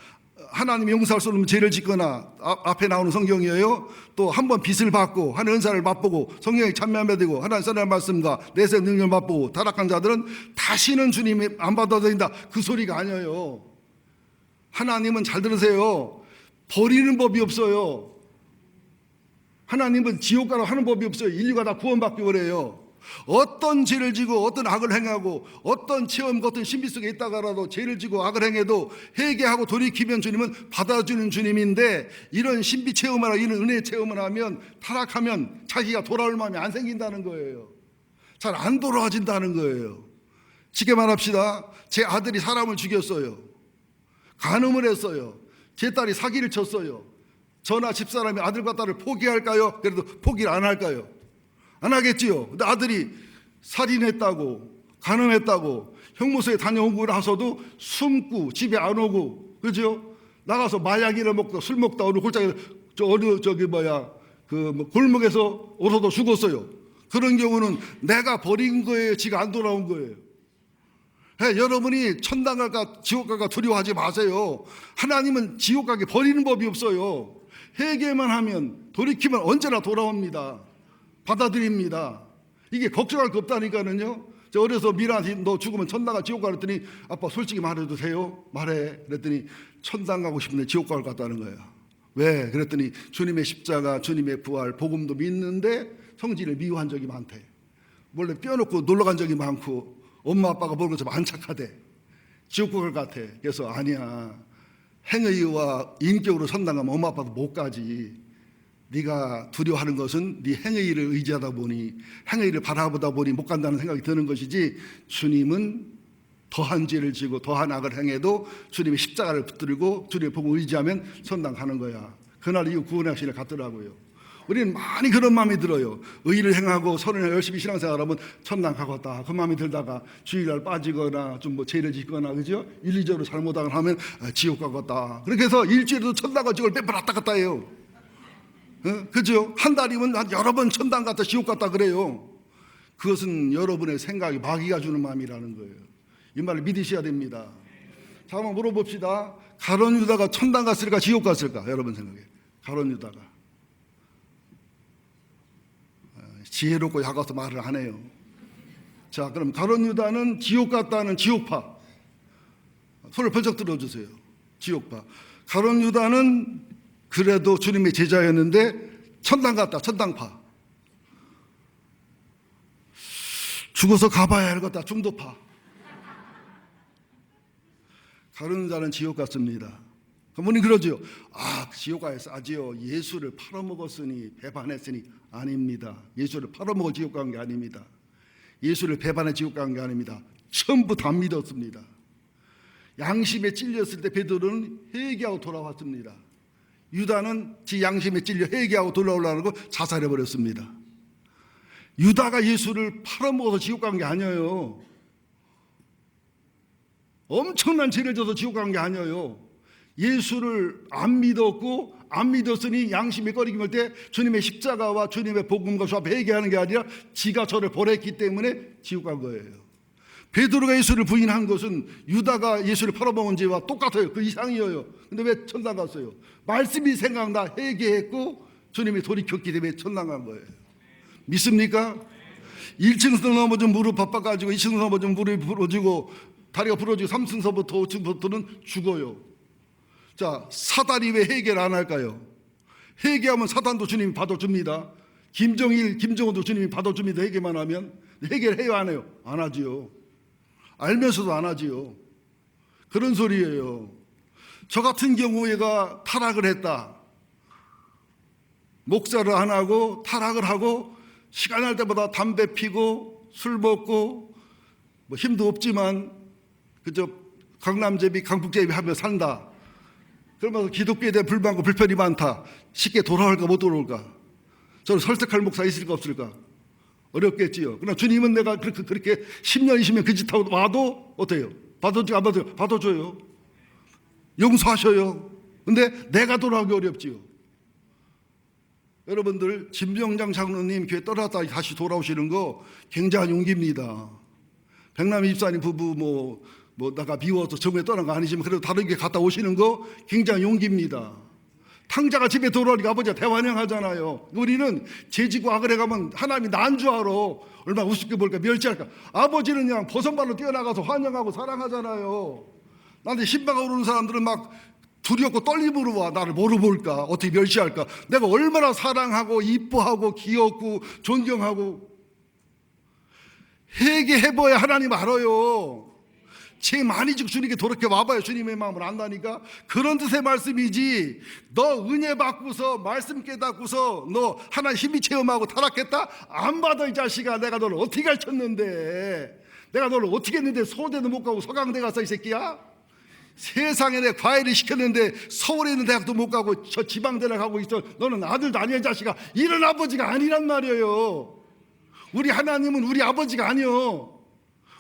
하나님이 용서할 수 없는 죄를 짓거나 앞에 나오는 성경이에요. 또 한 번 빚을 받고 하나님의 은사를 맛보고 성령에 참여하며 되고 하나님의 선한 말씀과 내세의 능력을 맛보고 타락한 자들은 다시는 주님이 안 받아도 된다. 그 소리가 아니에요. 하나님은 잘 들으세요. 버리는 법이 없어요. 하나님은 지옥 가라고 하는 법이 없어요. 인류가 다 구원받기 원해요. 어떤 죄를 지고 어떤 악을 행하고 어떤 체험 같은 신비 속에 있다가라도 죄를 지고 악을 행해도 회개하고 돌이키면 주님은 받아주는 주님인데 이런 신비 체험을 하고 이런 은혜 체험을 하면 타락하면 자기가 돌아올 마음이 안 생긴다는 거예요. 잘 안 돌아와진다는 거예요. 쉽게 말합시다. 제 아들이 사람을 죽였어요. 간음을 했어요. 제 딸이 사기를 쳤어요. 저나 집사람이 아들과 딸을 포기할까요? 그래도 포기를 안 할까요? 안 하겠지요. 근데 아들이 살인했다고 간음했다고 형무소에 다녀오고 나서도 숨고 집에 안 오고 그죠? 나가서 마약이나 먹다 술 먹다 어느 골짜기 골목에서 얼어도 죽었어요. 그런 경우는 내가 버린 거예요, 지가 안 돌아온 거예요. 여러분이 천당 갈까 지옥 갈까 두려워하지 마세요. 하나님은 지옥 가게 버리는 법이 없어요. 회개만 하면 돌이키면 언제나 돌아옵니다. 받아들입니다. 이게 걱정할 거 없다니까는요. 저 어려서 미라한테 너 죽으면 천당 가 지옥 가 그랬더니 아빠 솔직히 말해도 돼요? 말해. 그랬더니 천당 가고 싶은데 지옥 갈 것 같다는 거예요. 왜? 그랬더니 주님의 십자가, 주님의 부활, 복음도 믿는데 성질을 미워한 적이 많대. 원래 뼈놓고 놀러 간 적이 많고 엄마 아빠가 보는 것처럼 안 착하대. 지옥 갈 것 같아. 그래서 아니야. 행의와 인격으로 천당 가면 엄마 아빠도 못 가지. 네가 두려워하는 것은 네 행의를 의지하다 보니 행의를 바라보다 보니 못 간다는 생각이 드는 것이지 주님은 더한 죄를 지고 더한 악을 행해도 주님의 십자가를 붙들고 주님의 복음을 의지하면 천당 가는 거야. 그날 이후 구원의 확신을 갖더라고요. 우리는 많이 그런 마음이 들어요. 의를 행하고 선을 열심히 신앙생활하면 천당 가겠다. 그 마음이 들다가 주일날 빠지거나 좀 뭐 죄를 짓거나 그죠? 윤리적으로 잘못하거나 하면 지옥 가겠다. 그렇게 해서 일주일에도 천당과 지옥을 몇 번 왔다 갔다 해요. 그죠? 한 달이면 한 여러 번 천당 갔다 지옥 갔다 그래요. 그것은 여러분의 생각이 마귀가 주는 마음이라는 거예요. 이 말을 믿으셔야 됩니다. 자, 한번 물어봅시다. 가룟 유다가 천당 갔을까 지옥 갔을까? 여러분 생각에 가룟 유다가 지혜롭고 약아서 말을 안 해요. 자, 그럼 가룟 유다는 지옥 갔다는 지옥파. 손을 번쩍 들어주세요. 지옥파. 가룟 유다는 그래도 주님의 제자였는데 천당 갔다 천당파. 죽어서 가봐야 할 것다 중도파. 가룟 유다는 지옥 갔습니다. 그분이 그러죠. 지옥 가야지요. 예수를 팔아먹었으니 배반했으니 아닙니다. 예수를 팔아먹어 지옥 간 게 아닙니다. 예수를 배반해 지옥 간 게 아닙니다. 전부 다 믿었습니다. 양심에 찔렸을 때 베드로는 회개하고 돌아왔습니다. 유다는 지 양심에 찔려 회개하고 돌아오려고 자살해버렸습니다. 유다가 예수를 팔아먹어서 지옥 간 게 아니에요. 엄청난 죄를 져서 지옥 간 게 아니에요. 예수를 안 믿었고 안 믿었으니 양심이 꺼리기 때 주님의 십자가와 주님의 복음과 주 앞에 회개하는 게 아니라 지가 저를 버렸기 때문에 지옥 간 거예요. 베드로가 예수를 부인한 것은 유다가 예수를 팔아먹은 죄와 똑같아요. 그 이상이에요. 근데 왜 천당 갔어요? 말씀이 생각나 회개했고 주님이 돌이켰기 때문에 천당 간 거예요. 믿습니까? 1층에서 넘어진 무릎 바빠가지고 2층에서 넘어진 무릎이 부러지고 다리가 부러지고 3층서부터 5층부터는 죽어요. 자, 사단이 왜 회개를 안 할까요? 회개하면 사단도 주님이 받아줍니다. 김정일, 김정은도 주님이 받아줍니다. 회개만 하면. 회개를 해요, 안 해요? 안 하지요. 알면서도 안 하지요. 그런 소리예요. 저 같은 경우에가 타락을 했다. 목사를 안 하고 타락을 하고 시간 날 때마다 담배 피고 술 먹고 뭐 힘도 없지만 그저 강남제비 강북제비 하며 산다. 그러면서 기독교에 대한 불만과 불편이 많다. 쉽게 돌아올까 못 돌아올까? 저는 설득할 목사 있을까 없을까? 어렵겠지요. 그러나 주님은 내가 그렇게 10년 20년 그 짓 하고 와도 어때요? 받아줘요? 안 받아줘요? 받아줘요. 용서하셔요. 근데 내가 돌아오기 어렵지요. 여러분들 진병장 장로님 교회 떠났다 다시 돌아오시는 거 굉장한 용기입니다. 백남희 집사님 부부 뭐 나가 미워서 정부에 떠난 거 아니지만 그래도 다른 게 갔다 오시는 거 굉장한 용기입니다. 탕자가 집에 돌아오니까 아버지가 대환영하잖아요. 우리는 제지고 아그레 가면 하나님이 난 줄 알아. 얼마나 우습게 볼까 멸시할까. 아버지는 그냥 버선발로 뛰어나가서 환영하고 사랑하잖아요. 나한테 신바가 오르는 사람들은 막 두렵고 떨림으로 와. 나를 뭐로 볼까, 어떻게 멸시할까. 내가 얼마나 사랑하고 이뻐하고 귀엽고 존경하고. 회개해봐야 하나님 알아요. 죄 많이 지고 주님께 돌이켜 와봐요. 주님의 마음을 안다니까. 그런 뜻의 말씀이지, 너 은혜 받고서 말씀 깨닫고서 너 하나님 힘이 체험하고 타락했다? 안 받아. 이 자식아. 내가 너를 어떻게 가르쳤는데, 내가 너를 어떻게 했는데 서울대도 못 가고 서강대 갔어 이 새끼야? 세상에 내 과외를 시켰는데 서울에 있는 대학도 못 가고 저 지방대를 가고 있어. 너는 아들도 아니야 이 자식아. 이런 아버지가 아니란 말이에요. 우리 하나님은 우리 아버지가 아니요.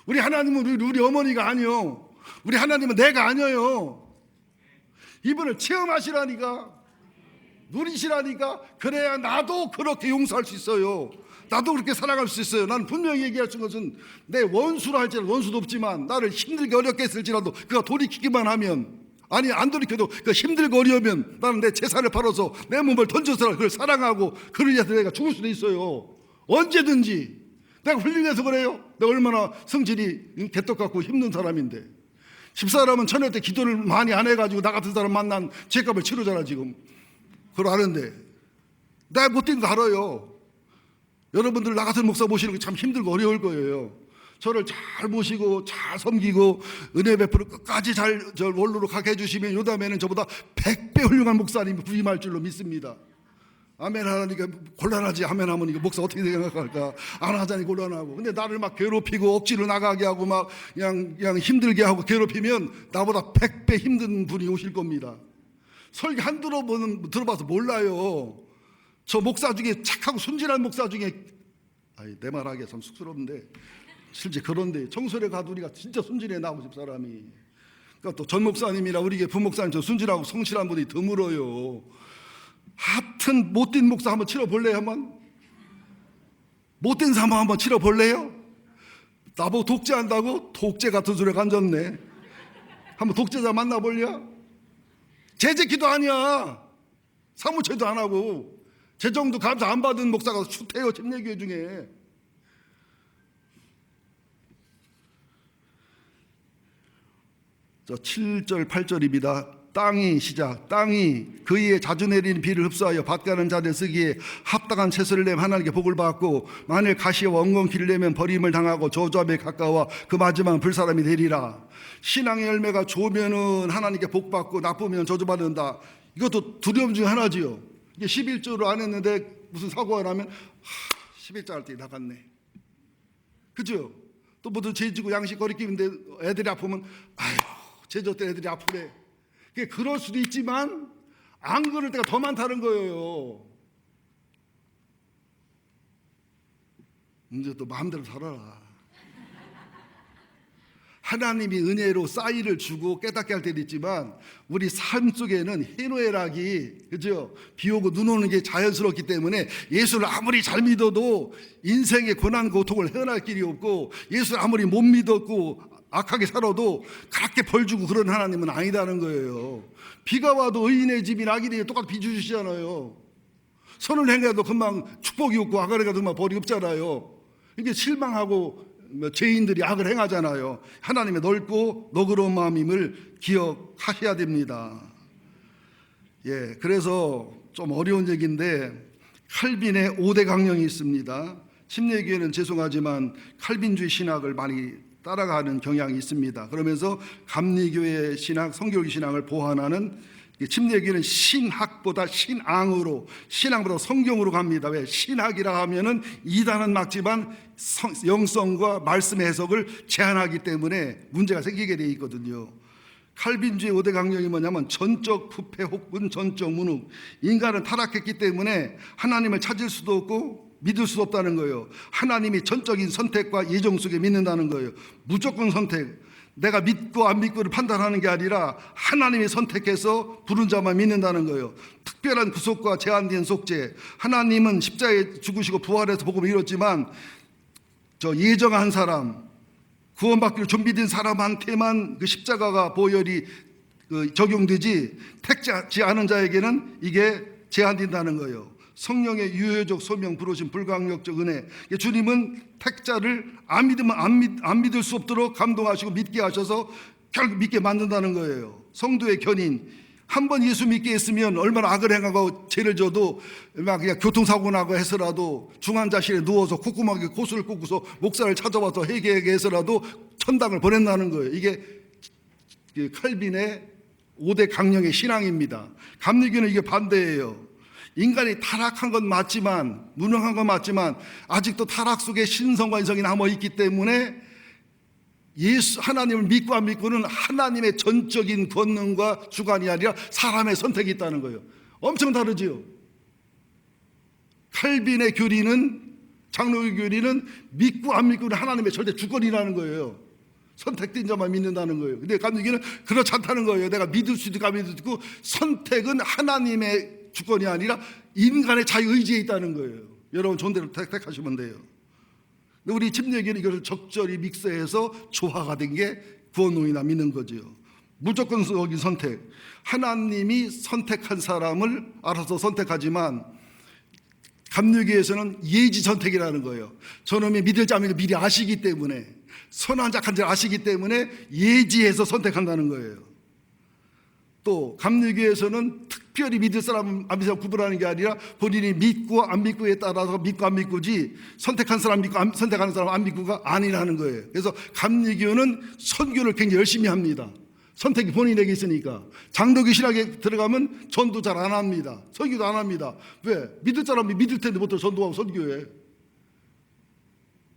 우리 하나님은 우리 어머니가 아니요. 우리 하나님은 내가 아니에요. 이분을 체험하시라니까. 누리시라니까. 그래야 나도 그렇게 용서할 수 있어요. 나도 그렇게 사랑할 수 있어요. 나는 분명히 얘기할 수 있는 것은 내 원수라 할지라도, 원수도 없지만 나를 힘들게 어렵게 했을지라도 그가 돌이키기만 하면, 아니 안 돌이켜도 그 힘들게 어려우면 나는 내 재산을 팔아서 내 몸을 던져서 그걸 사랑하고 그를 위해서 내가 죽을 수도 있어요. 언제든지. 내가 훌륭해서 그래요? 내가 얼마나 성질이 개떡 같고 힘든 사람인데. 집사람은 처녀 때 기도를 많이 안 해가지고 나 같은 사람 만난 죄값을 치르잖아 지금. 그걸 아는데 내가 못된 거 알아요. 여러분들 나 같은 목사 모시는 게 참 힘들고 어려울 거예요. 저를 잘 모시고 잘 섬기고 은혜 베풀어 끝까지 잘 원로로 가게 해주시면 요 다음에는 저보다 100배 훌륭한 목사님이 부임할 줄로 믿습니다. 아멘 하라니까 곤란하지. 아멘 하면 이거 목사 어떻게 생각할까. 안 하자니 곤란하고. 근데 나를 막 괴롭히고 억지로 나가게 하고 막 그냥 힘들게 하고 괴롭히면 나보다 100배 힘든 분이 오실 겁니다. 설교 한두 번 들어봐서 몰라요. 저 목사 중에 착하고 순진한 목사 중에, 내 말하기가 참 쑥스러운데 실제 그런데 청소래 가두리가 진짜 순진해 나오고 집사람이. 그러니까 또 전 목사님이나 우리 게 부목사님 저 순진하고 성실한 분이 드물어요. 하여튼 못된 목사 한번 치러볼래요? 한번? 못된 사람 한번 치러볼래요? 나보고 독재한다고? 독재 같은 소리가 앉았네. 한번 독재자 만나볼래? 재직기도 아니야. 사무처도 안 하고 재정도 감사 안 받은 목사가 숱해요. 침례교회 중에. 저 7절 8절입니다. 땅이 시작. 땅이 그의 자주 내리는 비를 흡수하여 밭 가는 자들 쓰기에 합당한 채소를 내면 하나님께 복을 받고, 만일 가시와 엉겅퀴를 내면 버림을 당하고 저주함에 가까워 그 마지막은 불사람이 되리라. 신앙의 열매가 좋으면은 하나님께 복 받고 나쁘면 저주받는다. 이것도 두려움 중 하나지요. 이게 11조를 안 했는데 무슨 사고가 나면 11조 할 때 나갔네. 그죠? 또 뭐든 죄지고 양식 거리끼는데 애들이 아프면 아유 제조 때 애들이 아프래. 그게 그럴 수도 있지만 안 그럴 때가 더 많다는 거예요. 이제 또 마음대로 살아라. 하나님이 은혜로 싸이를 주고 깨닫게 할 때도 있지만 우리 삶 속에는 희노애락이, 그죠? 비 오고 눈 오는 게 자연스럽기 때문에 예수를 아무리 잘 믿어도 인생의 고난 고통을 헤어날 길이 없고, 예수를 아무리 못 믿었고 악하게 살아도 그렇게 벌 주고 그런 하나님은 아니다는 거예요. 비가 와도 의인의 집이 낙이니 똑같이 비 주시잖아요. 선을 행해도 금방 축복이 없고 악을 행해도 금방 벌이 없잖아요. 이게 실망하고 죄인들이 악을 행하잖아요. 하나님의 넓고 너그러운 마음임을 기억하셔야 됩니다. 예, 그래서 좀 어려운 얘기인데 칼빈의 5대 강령이 있습니다. 침례교회는 죄송하지만 칼빈주의 신학을 많이 따라가는 경향이 있습니다. 그러면서 감리교회 신학, 성결교 신학을 보완하는, 침례교회는 신학보다 신앙으로, 신앙보다 성경으로 갑니다. 왜? 신학이라 하면은 이단은 막지만 영성과 말씀의 해석을 제한하기 때문에 문제가 생기게 되어 있거든요. 칼빈주의 5대 강령이 뭐냐면 전적 부패 혹은 전적 무능. 인간은 타락했기 때문에 하나님을 찾을 수도 없고 믿을 수 없다는 거예요. 하나님이 전적인 선택과 예정 속에 믿는다는 거예요. 무조건 선택. 내가 믿고 안 믿고를 판단하는 게 아니라 하나님이 선택해서 부른 자만 믿는다는 거예요. 특별한 구속과 제한된 속죄. 하나님은 십자가에 죽으시고 부활해서 복음을 이뤘지만 저 예정한 사람, 구원받기로 준비된 사람한테만 그 십자가가 보혈이 적용되지 택하지 않은 자에게는 이게 제한된다는 거예요. 성령의 유효적 소명, 부르심, 불강력적 은혜. 주님은 택자를 안 믿으면 안 믿을 수 없도록 감동하시고 믿게 하셔서 결국 믿게 만든다는 거예요. 성도의 견인. 한 번 예수 믿게 했으면 얼마나 악을 행하고 죄를 져도 막 그냥 교통사고 나고 해서라도 중환자실에 누워서 콧구멍에 고수를 꽂고서 목사를 찾아와서 회개하게 해서라도 천당을 보낸다는 거예요. 이게 칼빈의 5대 강령의 신앙입니다. 감리교는 이게 반대예요. 인간이 타락한 건 맞지만, 무능한 건 맞지만 아직도 타락 속에 신성과 인성이 남아있기 때문에 예수 하나님을 믿고 안 믿고는 하나님의 전적인 권능과 주관이 아니라 사람의 선택이 있다는 거예요. 엄청 다르지요. 칼빈의 교리는, 장로의 교리는 믿고 안 믿고는 하나님의 절대 주권이라는 거예요. 선택된 자만 믿는다는 거예요. 근데 감리교는 그렇지 않다는 거예요. 내가 믿을 수도 있고 안 믿을 수도 있고, 선택은 하나님의 주권이 아니라 인간의 자유의지에 있다는 거예요. 여러분 존대로 택하시면 돼요. 우리 침례교는 이것을 적절히 믹스해서 조화가 된 게 구원론이나 믿는 거죠. 무조건적인 선택. 하나님이 선택한 사람을 알아서 선택하지만 감리교에서는 예지 선택이라는 거예요. 저놈이 믿을지 안 믿을지 미리 아시기 때문에, 선한 작한 줄 아시기 때문에 예지해서 선택한다는 거예요. 또 감리교에서는 특별히 믿을 사람 안 믿을 사람 구분하는 게 아니라 본인이 믿고 안 믿고에 따라서 믿고 안 믿고지, 선택한 사람 믿고 선택하는 사람 안 믿고가 아니라는 거예요. 그래서 감리교는 선교를 굉장히 열심히 합니다. 선택이 본인에게 있으니까. 장로교 신학에 들어가면 전도 잘 안 합니다. 선교도 안 합니다. 왜? 믿을 사람이 믿을 텐데 보통 전도하고 선교해.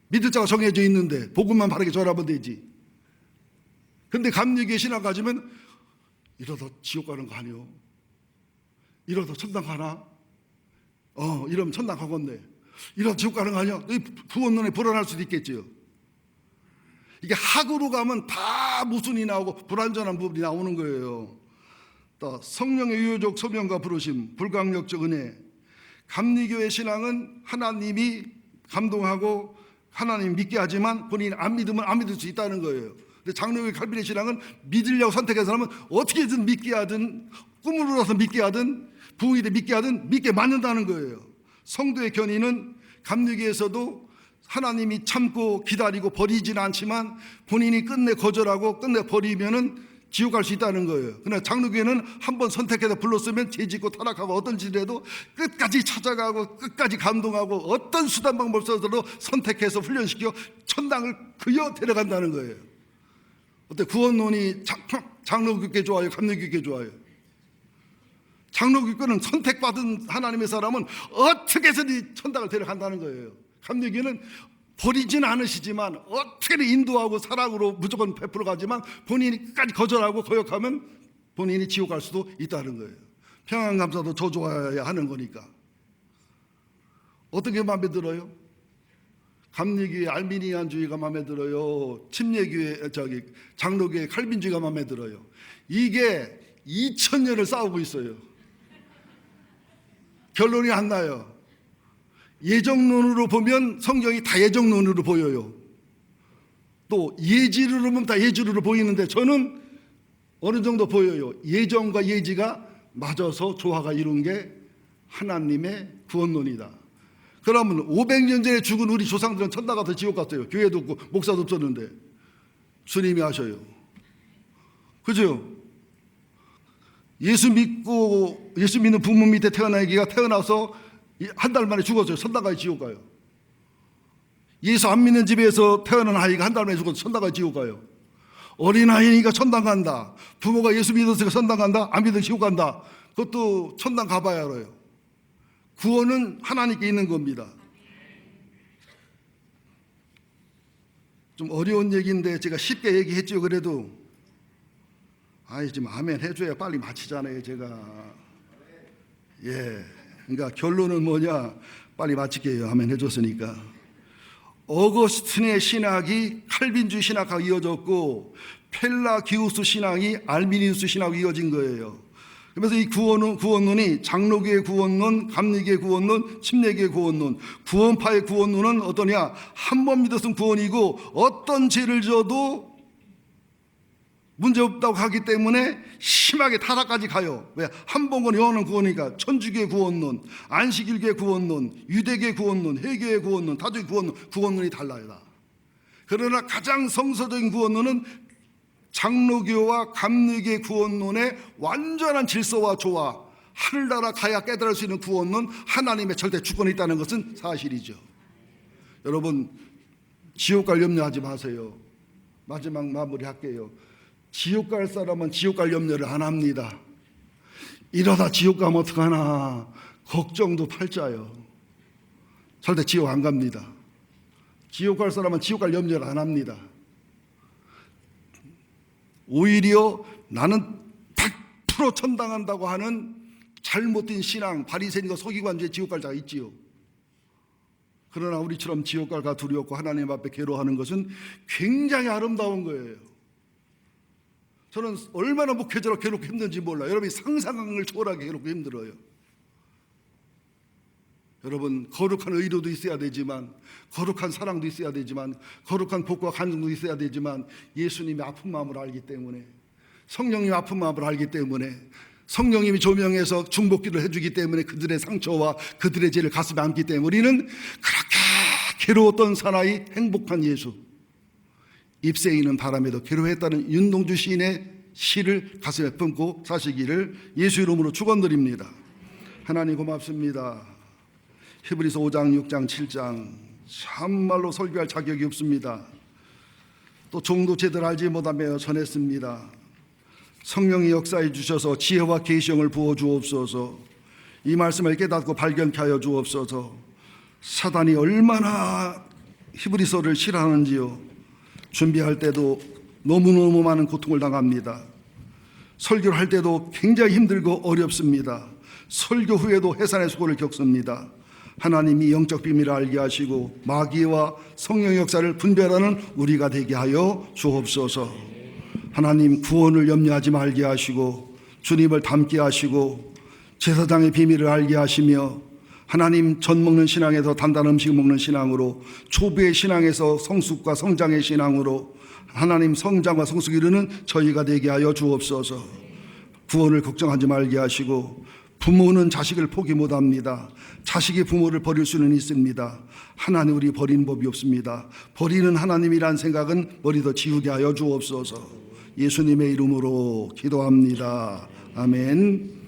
믿을 자가 정해져 있는데 복음만 바르게 전하면 되지. 근데 감리교 신학 가지면 이러다 지옥 가는 거 아니요? 이러다 천당 가나? 이러면 천당 가겠네. 이러다 지옥 가는 거 아니야? 구원론에 불안할 수도 있겠지요. 이게 학으로 가면 다 모순이 나오고 불완전한 부분이 나오는 거예요. 또 성령의 유효적 소명과 부르심, 불강력적 은혜. 감리교의 신앙은 하나님이 감동하고 하나님 믿게 하지만 본인이 안 믿으면 안 믿을 수 있다는 거예요. 장로교 칼빈의 신앙은 믿으려고 선택한 사람은 어떻게든 믿게 하든, 꿈으로 나서 믿게 하든, 부흥이 믿게 하든 믿게 만든다는 거예요. 성도의 견인은 감리교에서도 하나님이 참고 기다리고 버리지는 않지만 본인이 끝내 거절하고 끝내 버리면은 지옥 갈 수 있다는 거예요. 그러나 장로교회는 한번 선택해서 불렀으면 죄짓고 타락하고 어떤 짓을 해도 끝까지 찾아가고 끝까지 감동하고 어떤 수단 방법 써서도 선택해서 훈련시켜 천당을 그여 데려간다는 거예요. 어때? 구원론이 장로교회 좋아요? 감리교회 좋아요? 장로교회는 선택받은 하나님의 사람은 어떻게 해서든 천당을 데려간다는 거예요. 감리교회는 버리지는 않으시지만 어떻게든 인도하고 사랑으로 무조건 베풀어 가지만 본인이 끝까지 거절하고 거역하면 본인이 지옥 갈 수도 있다는 거예요. 평안감사도 저주해야 하는 거니까. 어떻게 마음에 들어요? 감리교회 알미니안주의가 마음에 들어요. 침례교회 장로교회 칼빈주의가 마음에 들어요. 이게 2000년을 싸우고 있어요. 결론이 안 나요. 예정론으로 보면 성경이 다 예정론으로 보여요. 또 예지로 보면 다 예지로 보이는데 저는 어느 정도 보여요. 예정과 예지가 맞아서 조화가 이룬 게 하나님의 구원론이다. 그러면 500년 전에 죽은 우리 조상들은 천당 가서 지옥 갔어요. 교회도 없고 목사도 없었는데 주님이 하셔요. 그죠? 예수 믿는 부모 밑에 태어난 아기가 태어나서 한 달 만에 죽었어요. 천당 가요, 지옥 가요. 예수 안 믿는 집에서 태어난 아이가 한 달 만에 죽어서 천당 가요, 지옥 가요. 어린아이니까 천당 간다. 부모가 예수 믿었으니까 천당 간다. 안 믿으면 지옥 간다. 그것도 천당 가봐야 알아요. 구원은 하나님께 있는 겁니다. 좀 어려운 얘기인데 제가 쉽게 얘기했죠. 그래도 지금 아멘 해줘야 빨리 마치잖아요. 제가 그러니까 결론은 뭐냐, 빨리 마칠게요. 아멘 해줬으니까. 어거스틴의 신학이 칼빈주의 신학하고 이어졌고 펠라기우스 신학이 알미니우스 신학하고 이어진 거예요. 그래서 이 구원론이 장로교의 구원론, 감리교의 구원론, 침례교의 구원론, 구원파의 구원론은 어떠냐? 한 번 믿었으면 구원이고 어떤 죄를 져도 문제없다고 하기 때문에 심하게 타락까지 가요. 왜? 한 번은 영원한 구원이니까. 천주교의 구원론, 안식일교의 구원론, 유대교의 구원론, 회교의 구원론, 다주의 구원론이 달라요. 그러나 가장 성서적인 구원론은 장로교와 감리교의 구원론의 완전한 질서와 조화, 하늘나라 가야 깨달을 수 있는 구원론, 하나님의 절대 주권이 있다는 것은 사실이죠. 여러분, 지옥 갈 염려하지 마세요. 마지막 마무리할게요. 지옥 갈 사람은 지옥 갈 염려를 안 합니다. 이러다 지옥 가면 어떡하나 걱정도 팔자요. 절대 지옥 안 갑니다. 지옥 갈 사람은 지옥 갈 염려를 안 합니다. 오히려 나는 100% 천당한다고 하는 잘못된 신앙, 바리새인과 서기관주의 지옥 갈 자가 있지요. 그러나 우리처럼 지옥 갈까 두려웠고 하나님 앞에 괴로워하는 것은 굉장히 아름다운 거예요. 저는 얼마나 목회자로 괴롭고 힘든지 몰라요. 여러분이 상상을 초월하게 괴롭고 힘들어요. 여러분, 거룩한 의로도 있어야 되지만, 거룩한 사랑도 있어야 되지만, 거룩한 복과 간증도 있어야 되지만, 예수님의 아픈 마음을 알기 때문에, 성령님의 아픈 마음을 알기 때문에, 성령님이 조명해서 중복기를 해주기 때문에 그들의 상처와 그들의 죄를 가슴에 안기 때문에 우리는 그렇게 괴로웠던 사나이 행복한 예수, 잎새 있는 바람에도 괴로워했다는 윤동주 시인의 시를 가슴에 품고 사시기를 예수 이름으로 축원드립니다. 하나님 고맙습니다. 히브리서 5장, 6장, 7장 참말로 설교할 자격이 없습니다. 또 종도 제대로 알지 못하며 전했습니다. 성령이 역사해 주셔서 지혜와 계시형을 부어 주옵소서. 이 말씀을 깨닫고 발견케 하여 주옵소서. 사단이 얼마나 히브리서를 싫어하는지요. 준비할 때도 너무너무 많은 고통을 당합니다. 설교를 할 때도 굉장히 힘들고 어렵습니다. 설교 후에도 해산의 수고를 겪습니다. 하나님이 영적 비밀을 알게 하시고 마귀와 성령의 역사를 분별하는 우리가 되게 하여 주옵소서. 하나님, 구원을 염려하지 말게 하시고 주님을 닮게 하시고 제사장의 비밀을 알게 하시며 하나님, 전 먹는 신앙에서 단단한 음식 먹는 신앙으로, 초부의 신앙에서 성숙과 성장의 신앙으로 하나님 성장과 성숙 이루는 저희가 되게 하여 주옵소서. 구원을 걱정하지 말게 하시고 부모는 자식을 포기 못합니다. 자식이 부모를 버릴 수는 있습니다. 하나님, 우리 버리는 법이 없습니다. 버리는 하나님이란 생각은 머리도 지우게 하여 주옵소서. 예수님의 이름으로 기도합니다. 아멘.